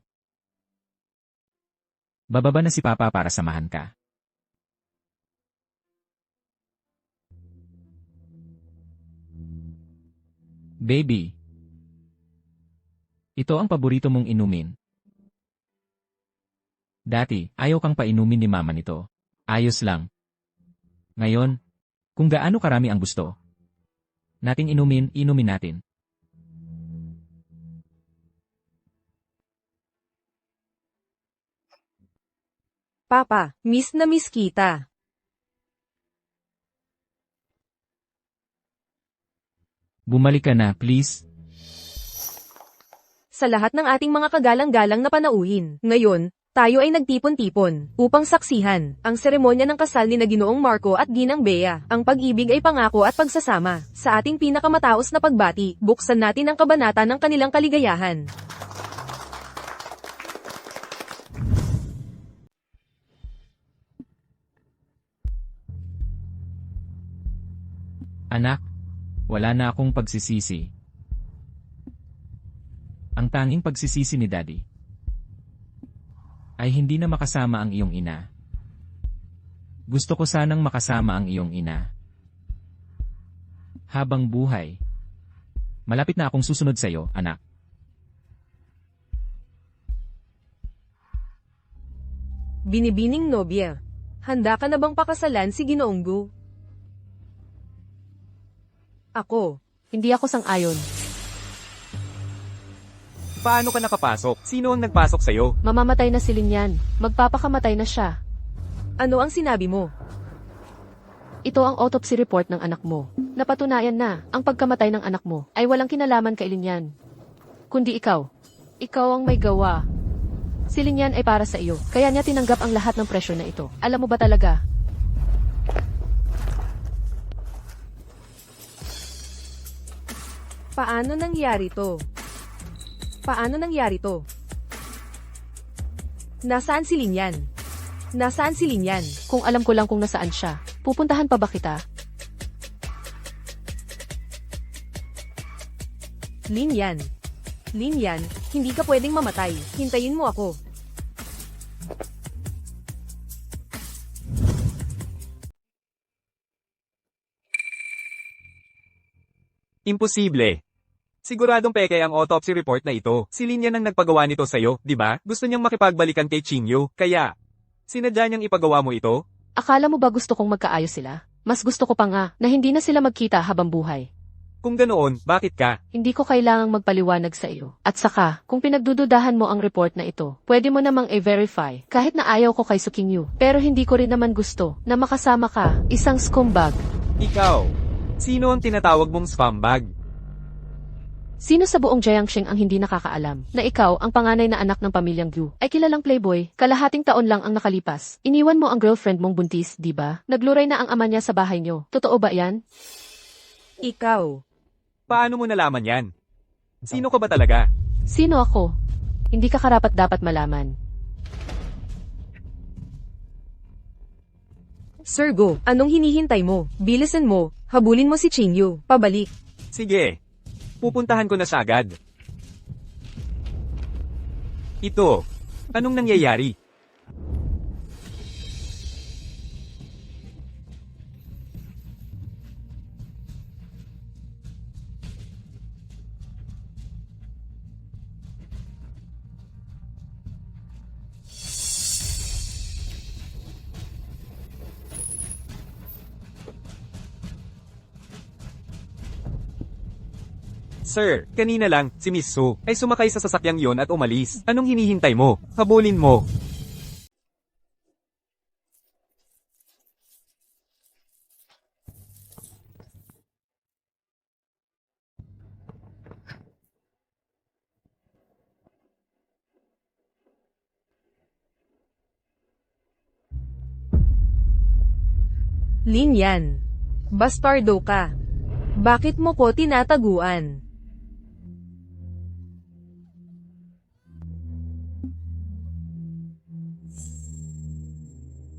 Bababa na si Papa para samahan ka. Baby. Ito ang paborito mong inumin. Dati, ayaw kang painumin ni mama nito. Ayos lang. Ngayon, kung gaano karami ang gusto nating inumin, inumin natin. Papa, miss na miss kita. Bumalik ka na, please. Sa lahat ng ating mga kagalang-galang na panauhin, ngayon, tayo ay nagtipon-tipon upang saksihan ang seremonya ng kasal ni Ginoong Marco at Ginang Bea. Ang pag-ibig ay pangako at pagsasama. Sa ating pinakamataos na pagbati, buksan natin ang kabanata ng kanilang kaligayahan. Anak, wala na akong pagsisisi. Ang tanging pagsisisi ni Daddy ay hindi na makasama ang iyong ina. Gusto ko sanang makasama ang iyong ina. Habang buhay. Malapit na akong susunod sa iyo, anak. Binibining nobya. Handa ka na bang pakasalan si Ginoong Gu? Ako. Hindi ako sang-ayon. Paano ka nakapasok? Sino ang nagpasok sa'yo? Mamamatay na si Linyan. Magpapakamatay na siya. Ano ang sinabi mo? Ito ang autopsy report ng anak mo. Napatunayan na, ang pagkamatay ng anak mo ay walang kinalaman kay Linyan. Kundi ikaw. Ikaw ang may gawa. Si Linyan ay para sa iyo, kaya niya tinanggap ang lahat ng pressure na ito. Alam mo ba talaga? Paano nangyari to? Paano nangyari to? Nasaan si Linyan? Nasaan si Linyan? Kung alam ko lang kung nasaan siya, pupuntahan pa ba kita? Linyan. Linyan, hindi ka pwedeng mamatay. Hintayin mo ako. Imposible. Siguradong peke ang autopsy report na ito. Si Linyan ang nagpagawa nito sa'yo, di ba? Gusto niyang makipagbalikan kay Qingyu, kaya sinadya niyang ipagawa mo ito? Akala mo ba gusto kong magkaayos sila? Mas gusto ko pa nga na hindi na sila magkita habang buhay. Kung ganoon, bakit ka? Hindi ko kailangang magpaliwanag sa iyo. At saka, kung pinagdududahan mo ang report na ito, pwede mo namang i-verify kahit na ayaw ko kay Sukingyu. Pero hindi ko rin naman gusto na makasama ka, isang scumbag. Ikaw. Sino ang tinatawag mong scumbag? Sino sa buong Jiangxing ang hindi nakakaalam na ikaw, ang panganay na anak ng pamilyang Gu, ay kilalang playboy, kalahating taon lang ang nakalipas. Iniwan mo ang girlfriend mong buntis, di ba? Nagluray na ang ama niya sa bahay niyo. Totoo ba yan? Ikaw. Paano mo nalaman yan? Sino ka ba talaga? Sino ako? Hindi ka karapat-dapat malaman. Sir Go, anong hinihintay mo? Bilisan mo, habulin mo si Qingyu, pabalik. Sige. Pupuntahan ko na siya agad. Ito. Anong nangyayari? Sir, kanina lang, si Miss Su, ay sumakay sa sasakyang yon at umalis. Anong hinihintay mo? Habulin mo. Lin Yan. Bastardo ka. Bakit mo ko tinataguan?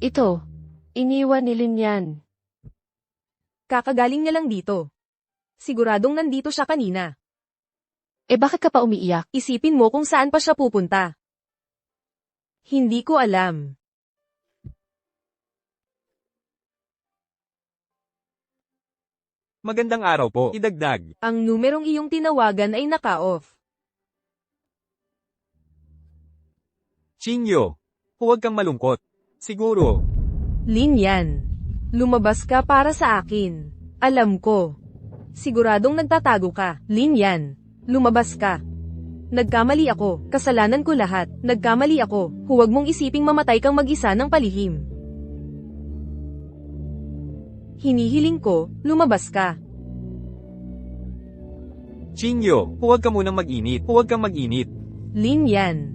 Ito. Iniwan ni Lin yan. Kakagaling niya lang dito. Siguradong nandito siya kanina. Eh bakit ka pa umiiyak? Isipin mo kung saan pa siya pupunta. Hindi ko alam. Magandang araw po. Idagdag. Ang numerong iyong tinawagan ay naka-off. Qingyu, huwag kang malungkot. Siguro. Lin Yan. Lumabas ka para sa akin. Alam ko. Siguradong nagtatago ka. Lin Yan. Lumabas ka. Nagkamali ako. Kasalanan ko lahat. Nagkamali ako. Huwag mong isiping mamatay kang mag-isa ng palihim. Hinihiling ko, lumabas ka. Qingyu, huwag ka munang mag-init. Huwag kang mag-init. Lin Yan.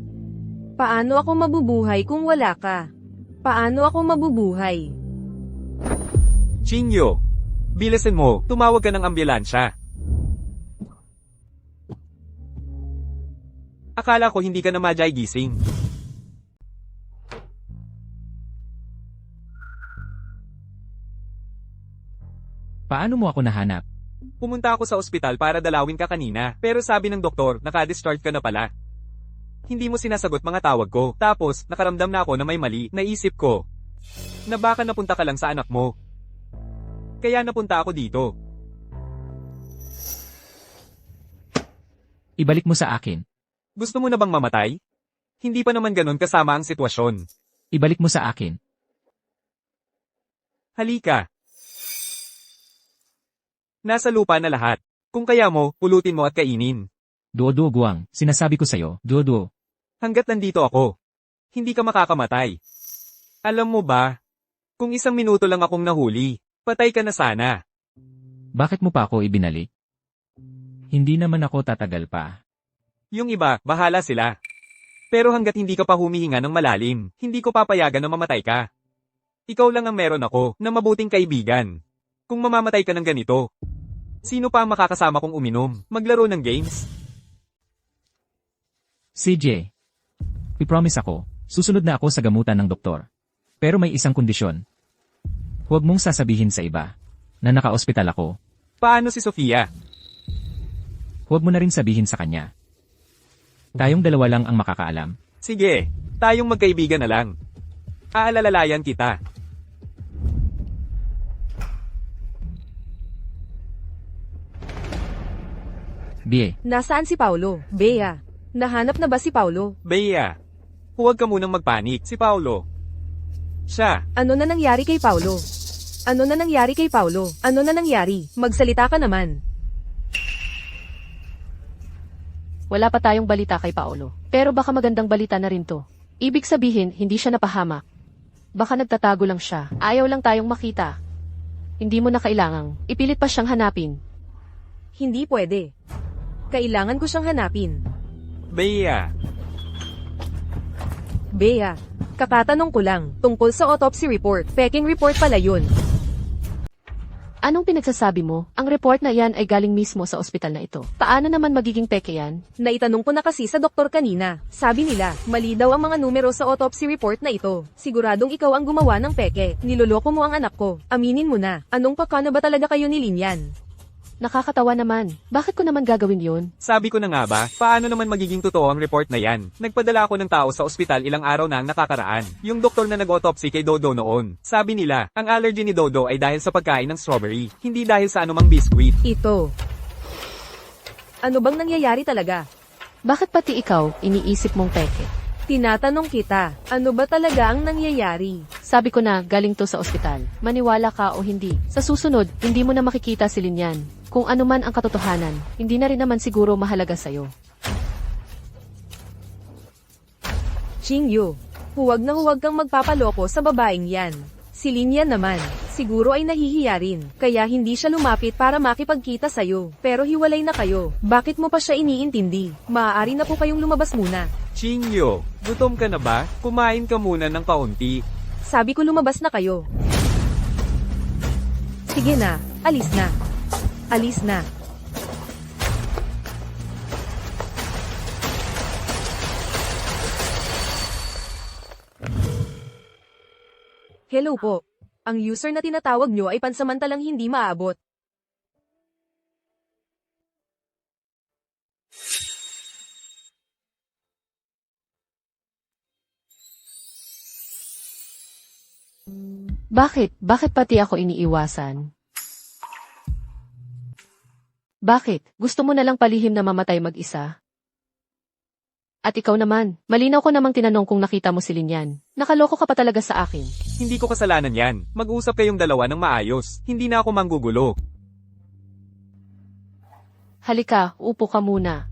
Paano ako mabubuhay kung wala ka? Paano ako mabubuhay? Qingyu, bilisan mo. Tumawag ka ng ambulansya. Akala ko hindi ka na majay gising. Paano mo ako nahanap? Pumunta ako sa ospital para dalawin ka kanina, pero sabi ng doktor, naka-discharge ka na pala. Hindi mo sinasagot mga tawag ko, tapos nakaramdam na ako na may mali, naisip ko na baka napunta ka lang sa anak mo. Kaya napunta ako dito. Ibalik mo sa akin. Gusto mo na bang mamatay? Hindi pa naman ganun kasama ang sitwasyon. Ibalik mo sa akin. Halika. Nasa lupa na lahat. Kung kaya mo, pulutin mo at kainin. Duo-duo Guang, sinasabi ko sa'yo, duo-duo. Hanggat nandito ako, hindi ka makakamatay. Alam mo ba, kung 1 minuto lang akong nahuli, patay ka na sana. Bakit mo pa ako ibinalik? Hindi naman ako tatagal pa. Yung iba, bahala sila. Pero hanggat hindi ka pa humihinga ng malalim, hindi ko papayagan na mamatay ka. Ikaw lang ang meron ako, na mabuting kaibigan. Kung mamamatay ka ng ganito, sino pa ang makakasama kong uminom, maglaro ng games? CJ, I-promise ako, susunod na ako sa gamutan ng doktor. Pero may isang kondisyon. Huwag mong sasabihin sa iba na naka-ospital ako. Paano si Sofia? Huwag mo na rin sabihin sa kanya. Tayong dalawa lang ang makakaalam. Sige, tayong magkaibigan na lang. Aalalalayan kita. Bie, Nasaan si Paulo? Bea. Nahanap na ba si Paulo? Bea, huwag ka munang magpanik, si Paulo. Siya, Ano na nangyari kay Paulo? Ano na nangyari kay Paulo? Ano na nangyari? Magsalita ka naman. Wala pa tayong balita kay Paolo. Pero baka magandang balita na rin to. Ibig sabihin, hindi siya napahamak. Baka nagtatago lang siya. Ayaw lang tayong makita. Hindi mo na kailangang ipilit pa siyang hanapin. Hindi pwede. Kailangan ko siyang hanapin. Bea, Bea, kakatanong ko lang, tungkol sa autopsy report. Peking report pala yun. Anong pinagsasabi mo? Ang report na yan ay galing mismo sa ospital na ito. Paano naman magiging peke yan? Naitanong ko na kasi sa doktor kanina. Sabi nila, mali daw ang mga numero sa autopsy report na ito. Siguradong ikaw ang gumawa ng peke. Niloloko mo ang anak ko. Aminin mo na. Anong pakana ba talaga kayo ni Linyan? Nakakatawa naman. Bakit ko naman gagawin yun? sabi ko na nga ba, paano naman magiging totoo ang report na yan? Nagpadala ako ng tao sa ospital ilang araw na ang nakakaraan. Yung doktor na nag-autopsy kay Dodo noon. Sabi nila, ang allergy ni Dodo ay dahil sa pagkain ng strawberry, hindi dahil sa anumang biskwit. Ito. Ano bang nangyayari talaga? Bakit pati ikaw, iniisip mong peke? Tinatanong kita, ano ba talaga ang nangyayari? Sabi ko na, galing to sa ospital. Maniwala ka o hindi. Sa susunod, hindi mo na makikita si Linyan. Kung ano man ang katotohanan, hindi na rin naman siguro mahalaga sa'yo. Xingyu, huwag na huwag kang magpapaloko sa babaeng yan. Si Linyan naman, siguro ay nahihiya rin, kaya hindi siya lumapit para makipagkita sa'yo. Pero hiwalay na kayo, bakit mo pa siya iniintindi? Maaari na po kayong lumabas muna. Chinyo, gutom ka na ba? Kumain ka muna ng kaunti. Sabi ko lumabas na kayo. Sige na, alis na. Alis na. Hello po. Ang user na tinatawag nyo ay pansamantalang hindi maabot. Bakit? Bakit pati ako iniiwasan? Bakit? Gusto mo na lang palihim na mamatay mag-isa? At ikaw naman, malinaw ko namang tinanong kung nakita mo si Linyan. Nakaloko ka pa talaga sa akin. Hindi ko kasalanan yan. Mag-usap kayong dalawa ng maayos. Hindi na ako manggugulo. Halika, upo ka muna.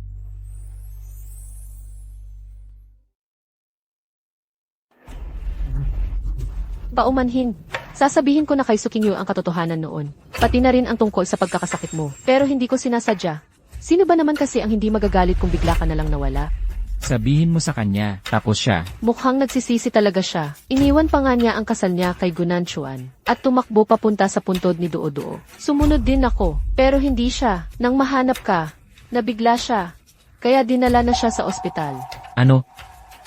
Paumanhin. Sasabihin ko na kay Sukingyu ang katotohanan noon. Pati na rin ang tungkol sa pagkakasakit mo. Pero hindi ko sinasadya. Sino ba naman kasi ang hindi magagalit kung bigla ka na lang nawala? Sabihin mo sa kanya, tapos siya. Mukhang nagsisisi talaga siya. Iniwan pa nga niya ang kasal niya kay Gunanchuan. At tumakbo papunta sa puntod ni Duo-Duo. Sumunod din ako. Pero hindi siya. Nang mahanap ka, nabigla siya. Kaya dinala na siya sa ospital. Ano?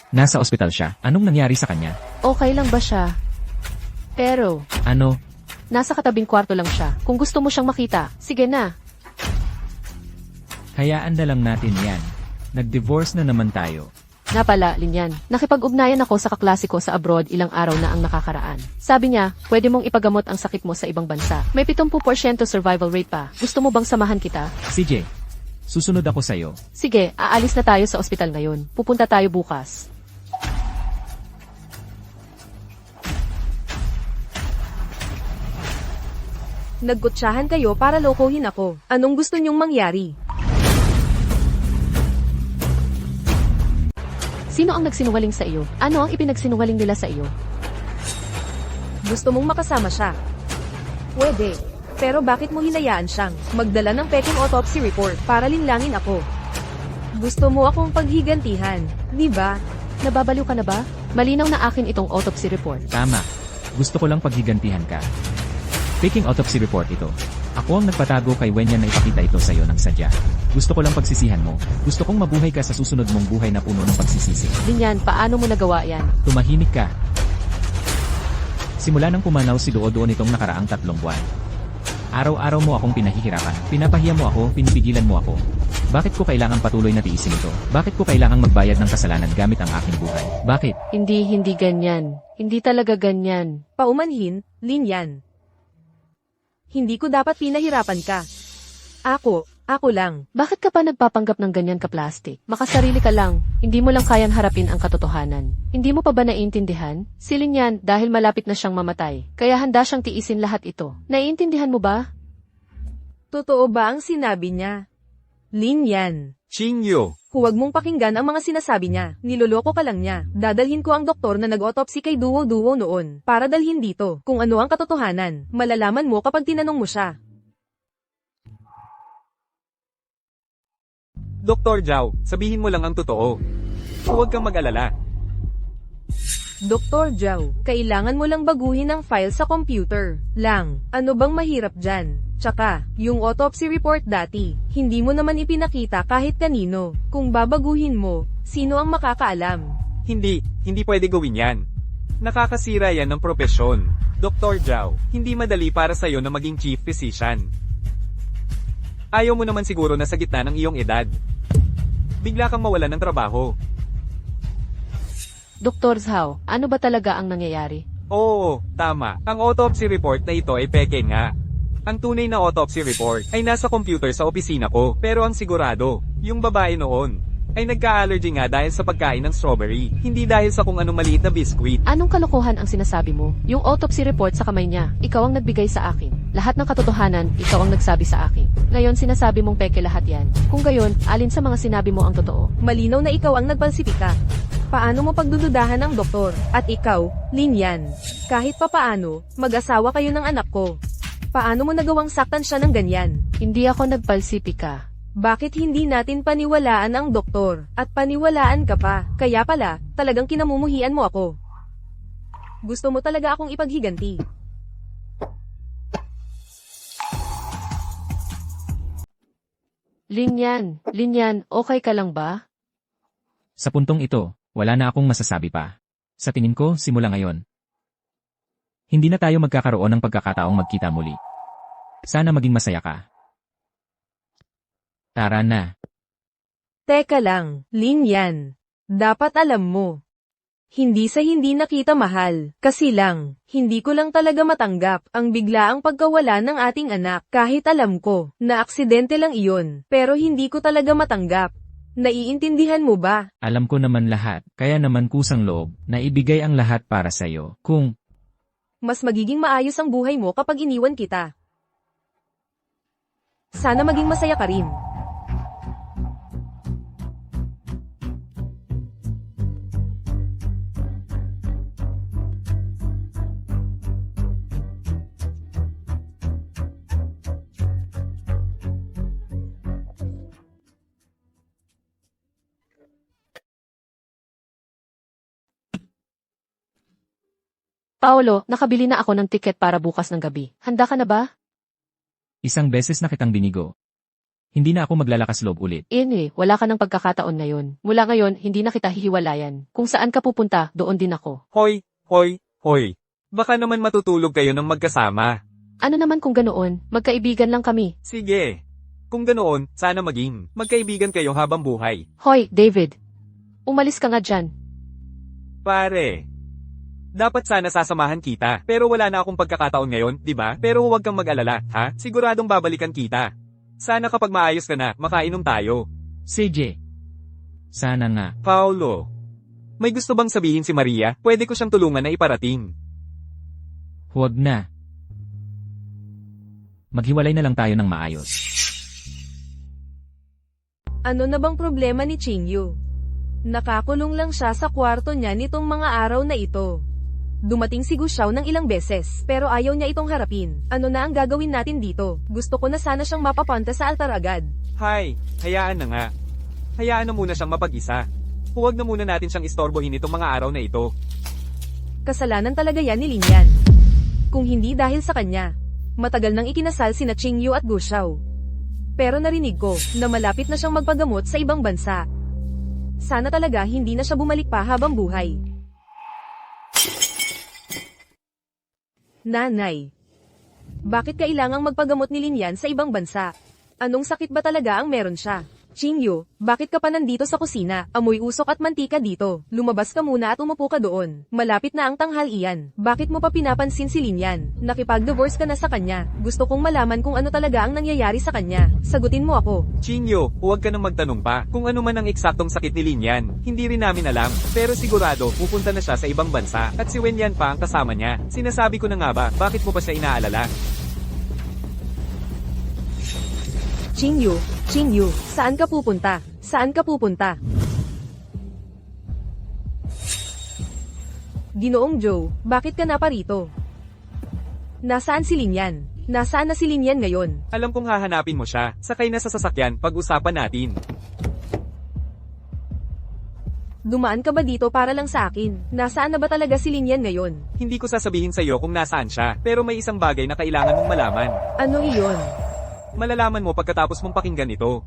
Nasa ospital siya. Anong nangyari sa kanya? Okay lang ba siya? Pero, Ano? nasa katabing kwarto lang siya. Kung gusto mo siyang makita, sige na. Hayaan na lang natin yan. Nag-divorce na naman tayo. Nga pala, Linyan, nakipag-ugnayan ako sa kaklase ko sa abroad ilang araw na ang nakakaraan. Sabi niya, pwede mong ipagamot ang sakit mo sa ibang bansa. May 70% survival rate pa. Gusto mo bang samahan kita? CJ, susunod ako sa'yo. Sige, aalis na tayo sa ospital ngayon. Pupunta tayo bukas. Nagkutsahan kayo para lokohin ako. Anong gusto nyong mangyari? Sino ang nagsinungaling sa iyo? Ano ang ipinagsinungaling nila sa iyo? Gusto mong makasama siya? Pwede. Pero bakit mo hinayaan siyang magdala ng peking autopsy report para linlangin ako? Gusto mo akong paghigantihan, di ba? Nababaliw ka na ba? Malinaw na akin itong autopsy report. Tama. Gusto ko lang paghigantihan ka. Faking autopsy report ito. Ako ang nagpatago kay Wenyan na ipakita ito sa'yo ng sadya. Gusto ko lang pagsisihan mo. Gusto kong mabuhay ka sa susunod mong buhay na puno ng pagsisisi. Linyan, paano mo nagawa yan? Tumahimik ka. Simula nang pumanaw si Duo-Duo nitong nakaraang 3 buwan. Araw-araw mo akong pinahihirapan. Pinapahiya mo ako, pinipigilan mo ako. Bakit ko kailangang patuloy na tiisin ito? Bakit ko kailangang magbayad ng kasalanan gamit ang aking buhay? Bakit? Hindi ganyan. Hindi talaga ganyan. Paumanhin, Linyan. Hindi ko dapat pinahirapan ka. Ako lang. Bakit ka pa nagpapanggap ng ganyan ka-plastic? Makasarili ka lang. Hindi mo lang kayang harapin ang katotohanan. Hindi mo pa ba naiintindihan? Si Linyan dahil malapit na siyang mamatay. Kaya handa siyang tiisin lahat ito. Naiintindihan mo ba? Totoo ba ang sinabi niya? Linyan. Chinyo, Huwag mong pakinggan ang mga sinasabi niya. Niloloko ka lang niya. Dadalhin ko ang doktor na nag-autopsy kay Duo-Duo noon para dalhin dito. Kung ano ang katotohanan, malalaman mo kapag tinanong mo siya. Dr. Zhao, sabihin mo lang ang totoo. Huwag kang mag-alala. Dr. Zhao, kailangan mo lang baguhin ang file sa computer. Lang, ano bang mahirap dyan? Tsaka, yung autopsy report dati, hindi mo naman ipinakita kahit kanino. Kung babaguhin mo, sino ang makakaalam? Hindi pwede gawin yan. Nakakasira yan ng propesyon. Dr. Zhao, hindi madali para sa'yo na maging chief physician. Ayaw mo naman siguro na sa gitna ng iyong edad. Bigla kang mawalan ng trabaho. Dr. Zhao, ano ba talaga ang nangyayari? Oo, tama. Ang autopsy report na ito ay peke nga. Ang tunay na autopsy report ay nasa computer sa opisina ko. Pero ang sigurado, yung babae noon, ay nagka-allergy nga dahil sa pagkain ng strawberry. Hindi dahil sa kung anong maliit na biskwit. Anong kalokohan ang sinasabi mo? Yung autopsy report sa kamay niya, ikaw ang nagbigay sa akin. Lahat ng katotohanan, ikaw ang nagsabi sa akin. Ngayon sinasabi mong peke lahat yan. Kung gayon, alin sa mga sinabi mo ang totoo? Malinaw na ikaw ang nagpalsipika. Paano mo pagdududahan ng doktor? At ikaw, Lin Yan. Kahit papaano, mag-asawa kayo ng anak ko. Paano mo nagawang saktan siya ng ganyan? Hindi ako nagpalsipika. Bakit hindi natin paniwalaan ang doktor? At paniwalaan ka pa. Kaya pala, talagang kinamumuhian mo ako. Gusto mo talaga akong ipaghiganti. Linyan, okay ka lang ba? Sa puntong ito, wala na akong masasabi pa. Sa tingin ko, simula ngayon. Hindi na tayo magkakaroon ng pagkakataong magkita muli. Sana maging masaya ka. Tara na. Teka lang, Lin Yan. Dapat alam mo. Hindi sa hindi nakita mahal. Kasi lang, hindi ko lang talaga matanggap ang biglaang pagkawala ng ating anak. Kahit alam ko, na aksidente lang iyon. Pero hindi ko talaga matanggap. Naiintindihan mo ba? Alam ko naman lahat, kaya naman kusang loob na ibigay ang lahat para sa'yo. Kung Mas magiging maayos ang buhay mo kapag iniwan kita. Sana maging masaya ka rin. Paolo, nakabili na ako ng tiket para bukas ng gabi. Handa ka na ba? isang beses na kitang binigo, hindi na ako maglalakas loob ulit. Wala ka ng pagkakataon ngayon. Mula ngayon, hindi na kita hihiwalayan. Kung saan ka pupunta, doon din ako. Hoy. Baka naman matutulog kayo ng magkasama. Ano naman kung ganoon? Magkaibigan lang kami. Sige. Kung ganoon, sana maging magkaibigan kayo habang buhay. Hoy, David. Umalis ka nga dyan. Pare. Dapat sana sasamahan kita. Pero wala na akong pagkakataon ngayon, di ba? Pero huwag kang mag-alala, ha? Siguradong babalikan kita. Sana kapag maayos ka na, makainom tayo. CJ. Sana nga. Paolo. May gusto bang sabihin si Maria? Pwede ko siyang tulungan na iparating. Huwag na. Maghiwalay na lang tayo ng maayos. Ano na bang problema ni Qingyu? Nakakulong lang siya sa kwarto niya nitong mga araw na ito. Dumating si Gu Xiao ng ilang beses, pero ayaw niya itong harapin. Ano na ang gagawin natin dito? Gusto ko na sana siyang mapapunta sa altar agad. Hay, hayaan na nga. Hayaan na muna siyang mapag-isa. Huwag na muna natin siyang istorbohin itong mga araw na ito. Kasalanan talaga yan ni Lin Yan. Kung hindi dahil sa kanya, matagal nang ikinasal sina Qingyu at Gu Xiao. Pero narinig ko na malapit na siyang magpagamot sa ibang bansa. Sana talaga hindi na siya bumalik pa habang buhay. Nanay, bakit kailangang magpagamot ni Lin Yan sa ibang bansa? Anong sakit ba talaga ang meron siya? Qingyu, bakit ka pa nandito sa kusina? Amoy usok at mantika dito. Lumabas ka muna at umupo ka doon. Malapit na ang tanghalian. Bakit mo pa pinapansin si Lin Yan? Nakipag-divorce ka na sa kanya. Gusto kong malaman kung ano talaga ang nangyayari sa kanya. Sagutin mo ako. Qingyu, huwag ka nang magtanong pa. Kung ano man ang eksaktong sakit ni Lin Yan, hindi rin namin alam. Pero sigurado, pupunta na siya sa ibang bansa. At si Wen Yan pa ang kasama niya. Sinasabi ko na nga ba, bakit mo pa siya inaalala? Qingyu, saan ka pupunta? Saan ka pupunta? Ginoong Joe, bakit ka na parito? Nasaan si Lin Yan? Nasaan na si Lin Yan ngayon? Alam kong hahanapin mo siya. Sakay na sa sasakyan, pag-usapan natin. Dumaan ka ba dito para lang sa akin? Nasaan na ba talaga si Linyan ngayon? Hindi ko sasabihin sa'yo kung nasaan siya, pero may isang bagay na kailangan mong malaman. Ano iyon? Malalaman mo pagkatapos mong pakinggan ito.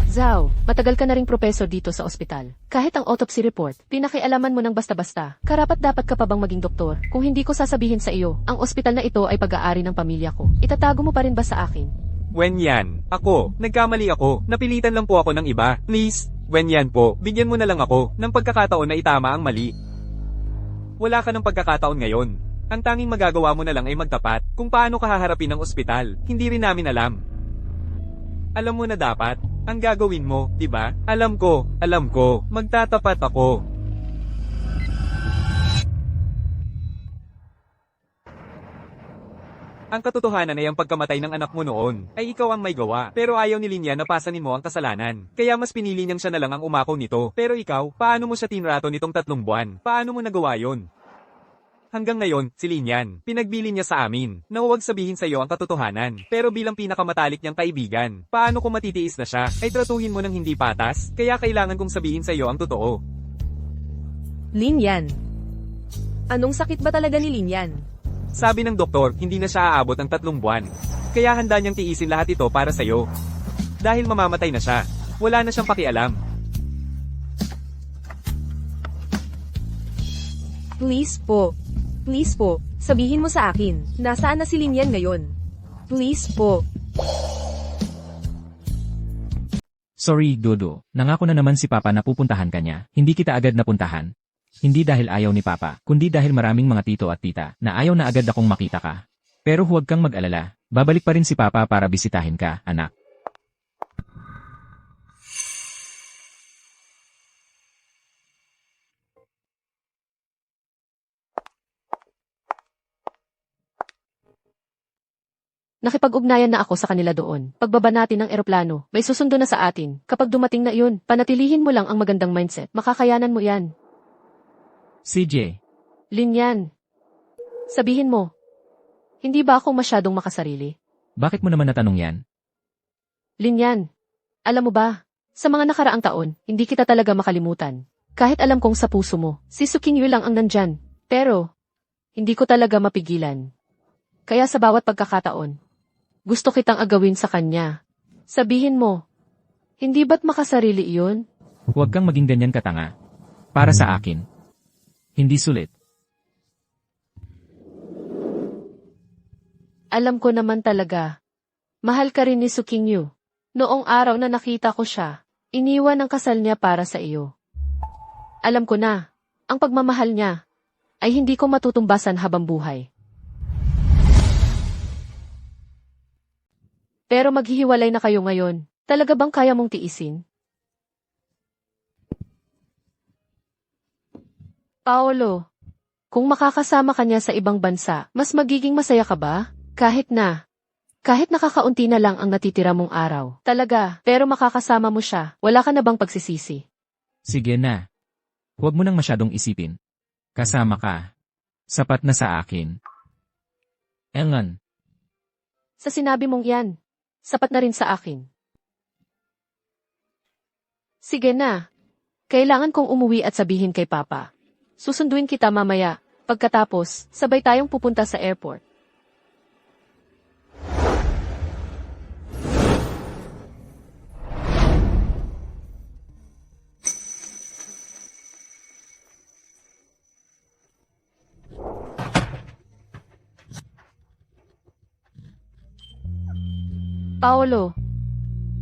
Zhao, matagal ka na ring propesor dito sa ospital. Kahit ang autopsy report, pinakialaman mo ng basta-basta. Karapat-dapat ka pa bang maging doktor? Kung hindi ko sasabihin sa iyo, ang ospital na ito ay pag-aari ng pamilya ko. Itatago mo pa rin ba sa akin? Wen Yan, ako, nagkamali ako, napilitan lang po ako ng iba. Please, Wen Yan po, bigyan mo na lang ako ng pagkakataon na itama ang mali. Wala ka ng pagkakataon ngayon. Ang tanging magagawa mo na lang ay magtapat kung paano ka haharapin ng ospital. Hindi rin namin alam. Alam mo na dapat, ang gagawin mo, di ba? Alam ko, magtatapat ako. Ang katotohanan ay ang pagkamatay ng anak mo noon, ay ikaw ang may gawa. Pero ayaw ni Linya na pasanin mo ang kasalanan. Kaya mas pinili niyang siya na lang ang umakaw nito. Pero ikaw, paano mo siya tinrato nitong 3 buwan? Paano mo nagawa yon? Hanggang ngayon, si Linyan, pinagbili niya sa amin, na huwag sabihin sa iyo ang katotohanan. Pero bilang pinakamatalik niyang kaibigan, paano kung matitiis na siya, ay tratuhin mo ng hindi patas? Kaya kailangan kong sabihin sa iyo ang totoo. Linyan. Anong sakit ba talaga ni Linyan? Sabi ng doktor, hindi na siya aabot ng 3 buwan. Kaya handa niyang tiisin lahat ito para sa iyo. Dahil mamamatay na siya, wala na siyang pakialam. Please po, sabihin mo sa akin, nasaan na si Linyan ngayon? Please po. Sorry, Dodo. Nangako na naman si Papa na pupuntahan ka niya. Hindi kita agad napuntahan. Hindi dahil ayaw ni Papa, kundi dahil maraming mga tito at tita na ayaw na agad akong makita ka. Pero huwag kang mag-alala. Babalik pa rin si Papa para bisitahin ka, anak. Nakipag-ugnayan na ako sa kanila doon. Pagbaba natin ng eroplano, may susundo na sa atin. Kapag dumating na yun, panatilihin mo lang ang magandang mindset. Makakayanan mo yan. CJ, Linyan. Sabihin mo, hindi ba ako masyadong makasarili? bakit mo naman natanong yan? Linyan, alam mo ba, sa mga nakaraang taon, hindi kita talaga makalimutan. Kahit alam kong sa puso mo, si Sukinyu lang ang nandyan. Pero, hindi ko talaga mapigilan. Kaya sa bawat pagkakataon, gusto kitang agawin sa kanya. Sabihin mo, hindi ba't makasarili iyon? Huwag kang maging ganyan katanga. Para sa akin. Hindi sulit. Alam ko naman talaga. Mahal ka rin ni Sukinyu. Noong araw na nakita ko siya, iniwan ang kasal niya para sa iyo. Alam ko na, ang pagmamahal niya ay hindi ko matutumbasan habang buhay. Pero maghihiwalay na kayo ngayon. Talaga bang kaya mong tiisin? Paolo, kung makakasama ka niya sa ibang bansa, mas magiging masaya ka ba? Kahit nakakaunti na lang ang natitira mong araw. Talaga, pero makakasama mo siya, wala ka na bang pagsisisi? Sige na. Huwag mo nang masyadong isipin. Kasama ka. Sapat na sa akin. Engan. Sa sinabi mong yan, sapat na rin sa akin. Sige na. Kailangan kong umuwi at sabihin kay Papa. Susunduin kita mamaya. Pagkatapos, sabay tayong pupunta sa airport. Paolo,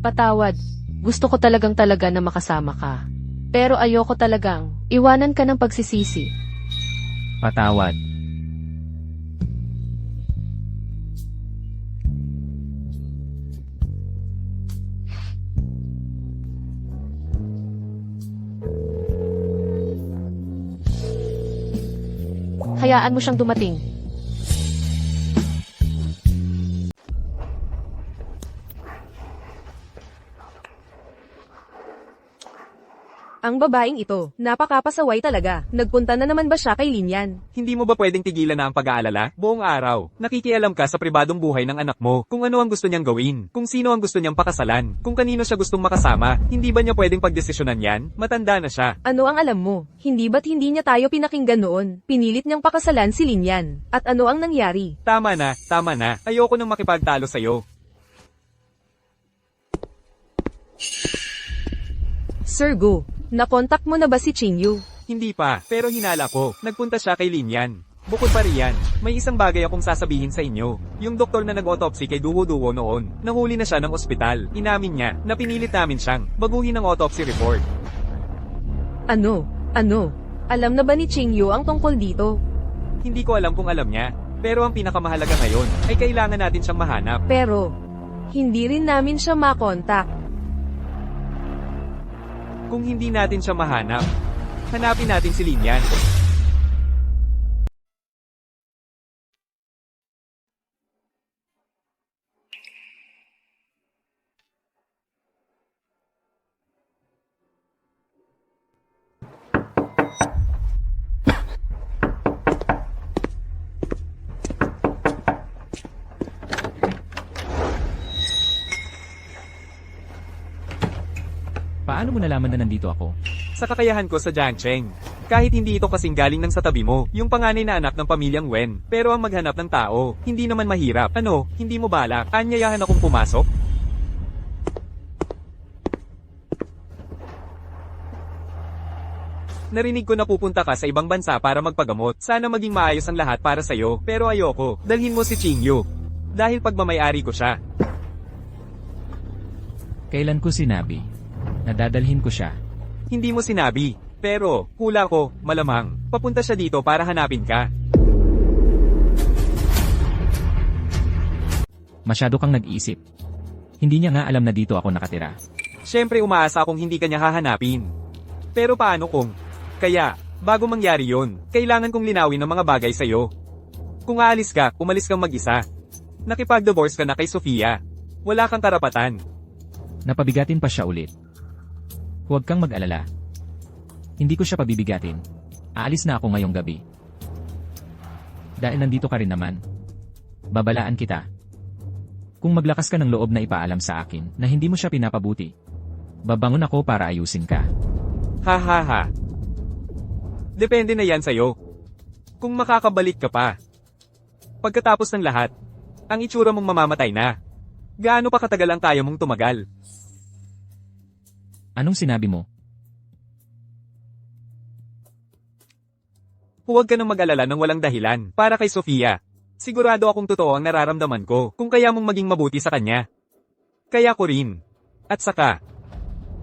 patawad. Gusto ko talaga na makasama ka. Pero ayoko talagang iwanan ka ng pagsisisi. Patawad. Hayaan mo siyang dumating. Ang babaeng ito, napakapasaway talaga. Nagpunta na naman ba siya kay Linyan? Hindi mo ba pwedeng tigilan na ang pag-aalala? Buong araw, nakikialam ka sa pribadong buhay ng anak mo, kung ano ang gusto niyang gawin, kung sino ang gusto niyang pakasalan, kung kanino siya gustong makasama, hindi ba niya pwedeng pagdesisyonan yan? Matanda na siya. Ano ang alam mo? Hindi ba't hindi niya tayo pinakinggan noon? Pinilit niyang pakasalan si Linyan. At ano ang nangyari? Tama na, tama na. Ayoko nang makipagtalo sa'yo. Sir Go, nakontak mo na ba si Qingyu? Hindi pa, pero hinala ko. Nagpunta siya kay Linyan. Bukod pa riyan, may isang bagay akong sasabihin sa inyo. Yung doktor na nag-autopsy kay Duwo-Duwo noon, nahuli na siya ng ospital. Inamin niya na pinilit namin siyang baguhin ang autopsy report. Ano? Ano? Alam na ba ni Qingyu ang tungkol dito? Hindi ko alam kung alam niya, pero ang pinakamahalaga ngayon ay kailangan natin siyang mahanap. Pero, hindi rin namin siya makontak. Kung hindi natin siya mahanap, hanapin natin si Linyan. Paano mo nalaman na nandito ako? Sa kakayahan ko sa Jiangcheng. Kahit hindi ito kasing galing ng sa tabi mo, yung panganay na anak ng pamilyang Wen. Pero ang maghanap ng tao, hindi naman mahirap. Ano, hindi mo balak? Anyayahan akong pumasok? Narinig ko na pupunta ka sa ibang bansa para magpagamot. Sana maging maayos ang lahat para sa'yo. Pero ayoko, dalhin mo si Qingyu. Dahil pagmamayari ko siya. Kailan ko sinabi? Nadadalhin ko siya. Hindi mo sinabi. Pero, hula ko, malamang, papunta siya dito para hanapin ka. Masyado kang nag-iisip. Hindi niya nga alam na dito ako nakatira. Siyempre umaasa akong hindi kanya hahanapin. Pero paano kung? Kaya, bago mangyari yon, kailangan kong linawin ang mga bagay sa'yo. Kung aalis ka, umalis kang mag-isa. Nakipag-divorce ka na kay Sofia. Wala kang karapatan. Napabigatin pa siya ulit. Huwag kang mag-alala. Hindi ko siya pabibigatin. Aalis na ako ngayong gabi. Dahil nandito ka rin naman. Babalaan kita. Kung maglakas ka ng loob na ipaalam sa akin na hindi mo siya pinapabuti, babangon ako para ayusin ka. Ha ha ha. Depende na yan sa'yo. Kung makakabalik ka pa. Pagkatapos ng lahat, ang itsura mong mamamatay na. Gaano pa katagal ang kaya mong tumagal? Anong sinabi mo? Huwag ka nang mag-alala ng walang dahilan para kay Sofia. Sigurado akong totoo ang nararamdaman ko kung kaya mong maging mabuti sa kanya. Kaya ko rin. At saka,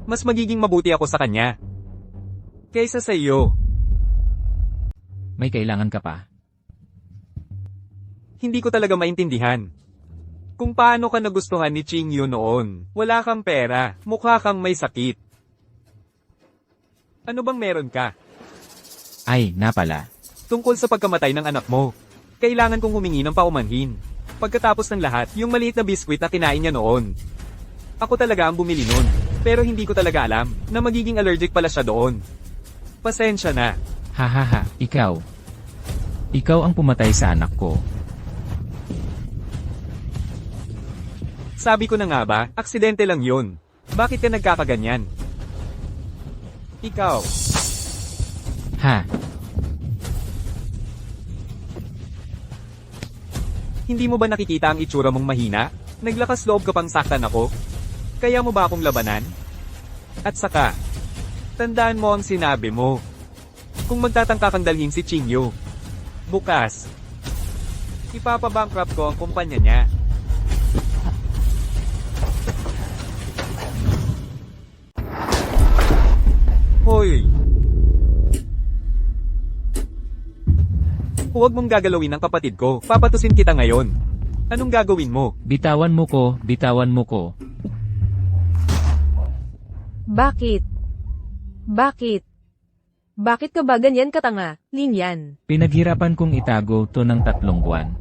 mas magiging mabuti ako sa kanya. Kaysa sa iyo. May kailangan ka pa. Hindi ko talaga maintindihan. Kung paano ka nagustuhan ni Qingyu noon. Wala kang pera, mukha kang may sakit. Ano bang meron ka? Ay, napala. Tungkol sa pagkamatay ng anak mo. Kailangan kong humingi ng paumanhin. Pagkatapos ng lahat, yung maliit na biskwit na kinain niya noon. Ako talaga ang bumili nun. Pero hindi ko talaga alam na magiging allergic pala siya doon. Pasensya na. Hahaha, ikaw. Ikaw ang pumatay sa anak ko. Sabi ko na nga ba, aksidente lang yun. Bakit ka nagkakaganyan? Ikaw. Ha? Hindi mo ba nakikita ang itsura mong mahina? Naglakas loob ka pang saktan ako? Kaya mo ba akong labanan? At saka, tandaan mo ang sinabi mo. Kung magtatangka kang dalhin si Qingyu, bukas, ipapabankrupt ko ang kumpanya niya. Hoy! Huwag mong gagalawin ang kapatid ko. Papatusin kita ngayon. Anong gagawin mo? Bitawan mo ko, bitawan mo ko. Bakit? Bakit? Bakit ka ba ganyan katanga, Linyan? Pinaghirapan kong itago to ng 3 buwan.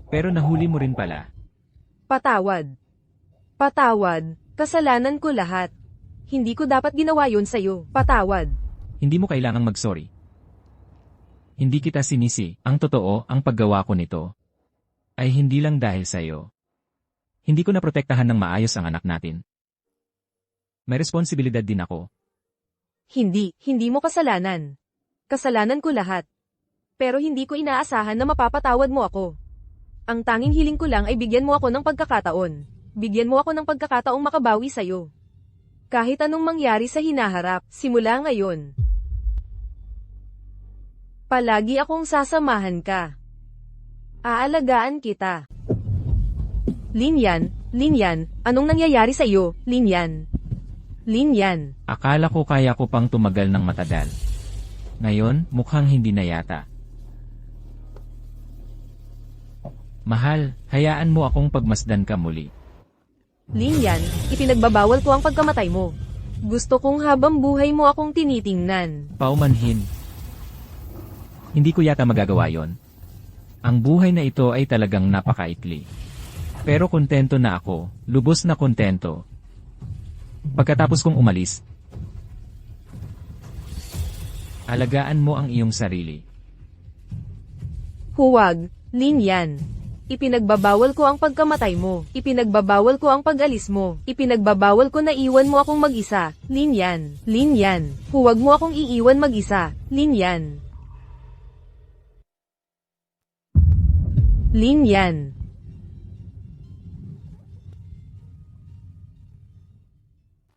Pero nahuli mo rin pala. Patawad. Patawad, kasalanan ko lahat. Hindi ko dapat ginawa yun sa'yo. Patawad. Hindi mo kailangang mag-sorry. Hindi kita sinisi, ang totoo, ang paggawa ko nito ay hindi lang dahil sa'yo. Hindi ko naprotektahan ng maayos ang anak natin. May responsibilidad din ako. Hindi mo kasalanan. Kasalanan ko lahat. Pero hindi ko inaasahan na mapapatawad mo ako. Ang tanging hiling ko lang ay bigyan mo ako ng pagkakataon. Bigyan mo ako ng pagkakataong makabawi sa'yo. Kahit anong mangyari sa hinaharap, simula ngayon. Palagi akong sasamahan ka. Aalagaan kita. Linyan, anong nangyayari sa iyo, Linyan? Linyan, Akala ko kaya ko pang tumagal ng matagal. Ngayon, mukhang hindi na yata. Mahal, hayaan mo akong pagmasdan ka muli. Linyan, ipinagbabawal ko ang pagkamatay mo. Gusto kong habang buhay mo akong tinitingnan. Paumanhin. Hindi ko yata magagawa yon. Ang buhay na ito ay talagang napakaikli. Pero kontento na ako, lubos na kontento. Pagkatapos kong umalis, alagaan mo ang iyong sarili. Huwag, Linyan. Ipinagbabawal ko ang pagkamatay mo. Ipinagbabawal ko ang pag-alis mo. Ipinagbabawal ko na iwan mo akong mag-isa. Linyan, huwag mo akong iiwan mag-isa. Linyan.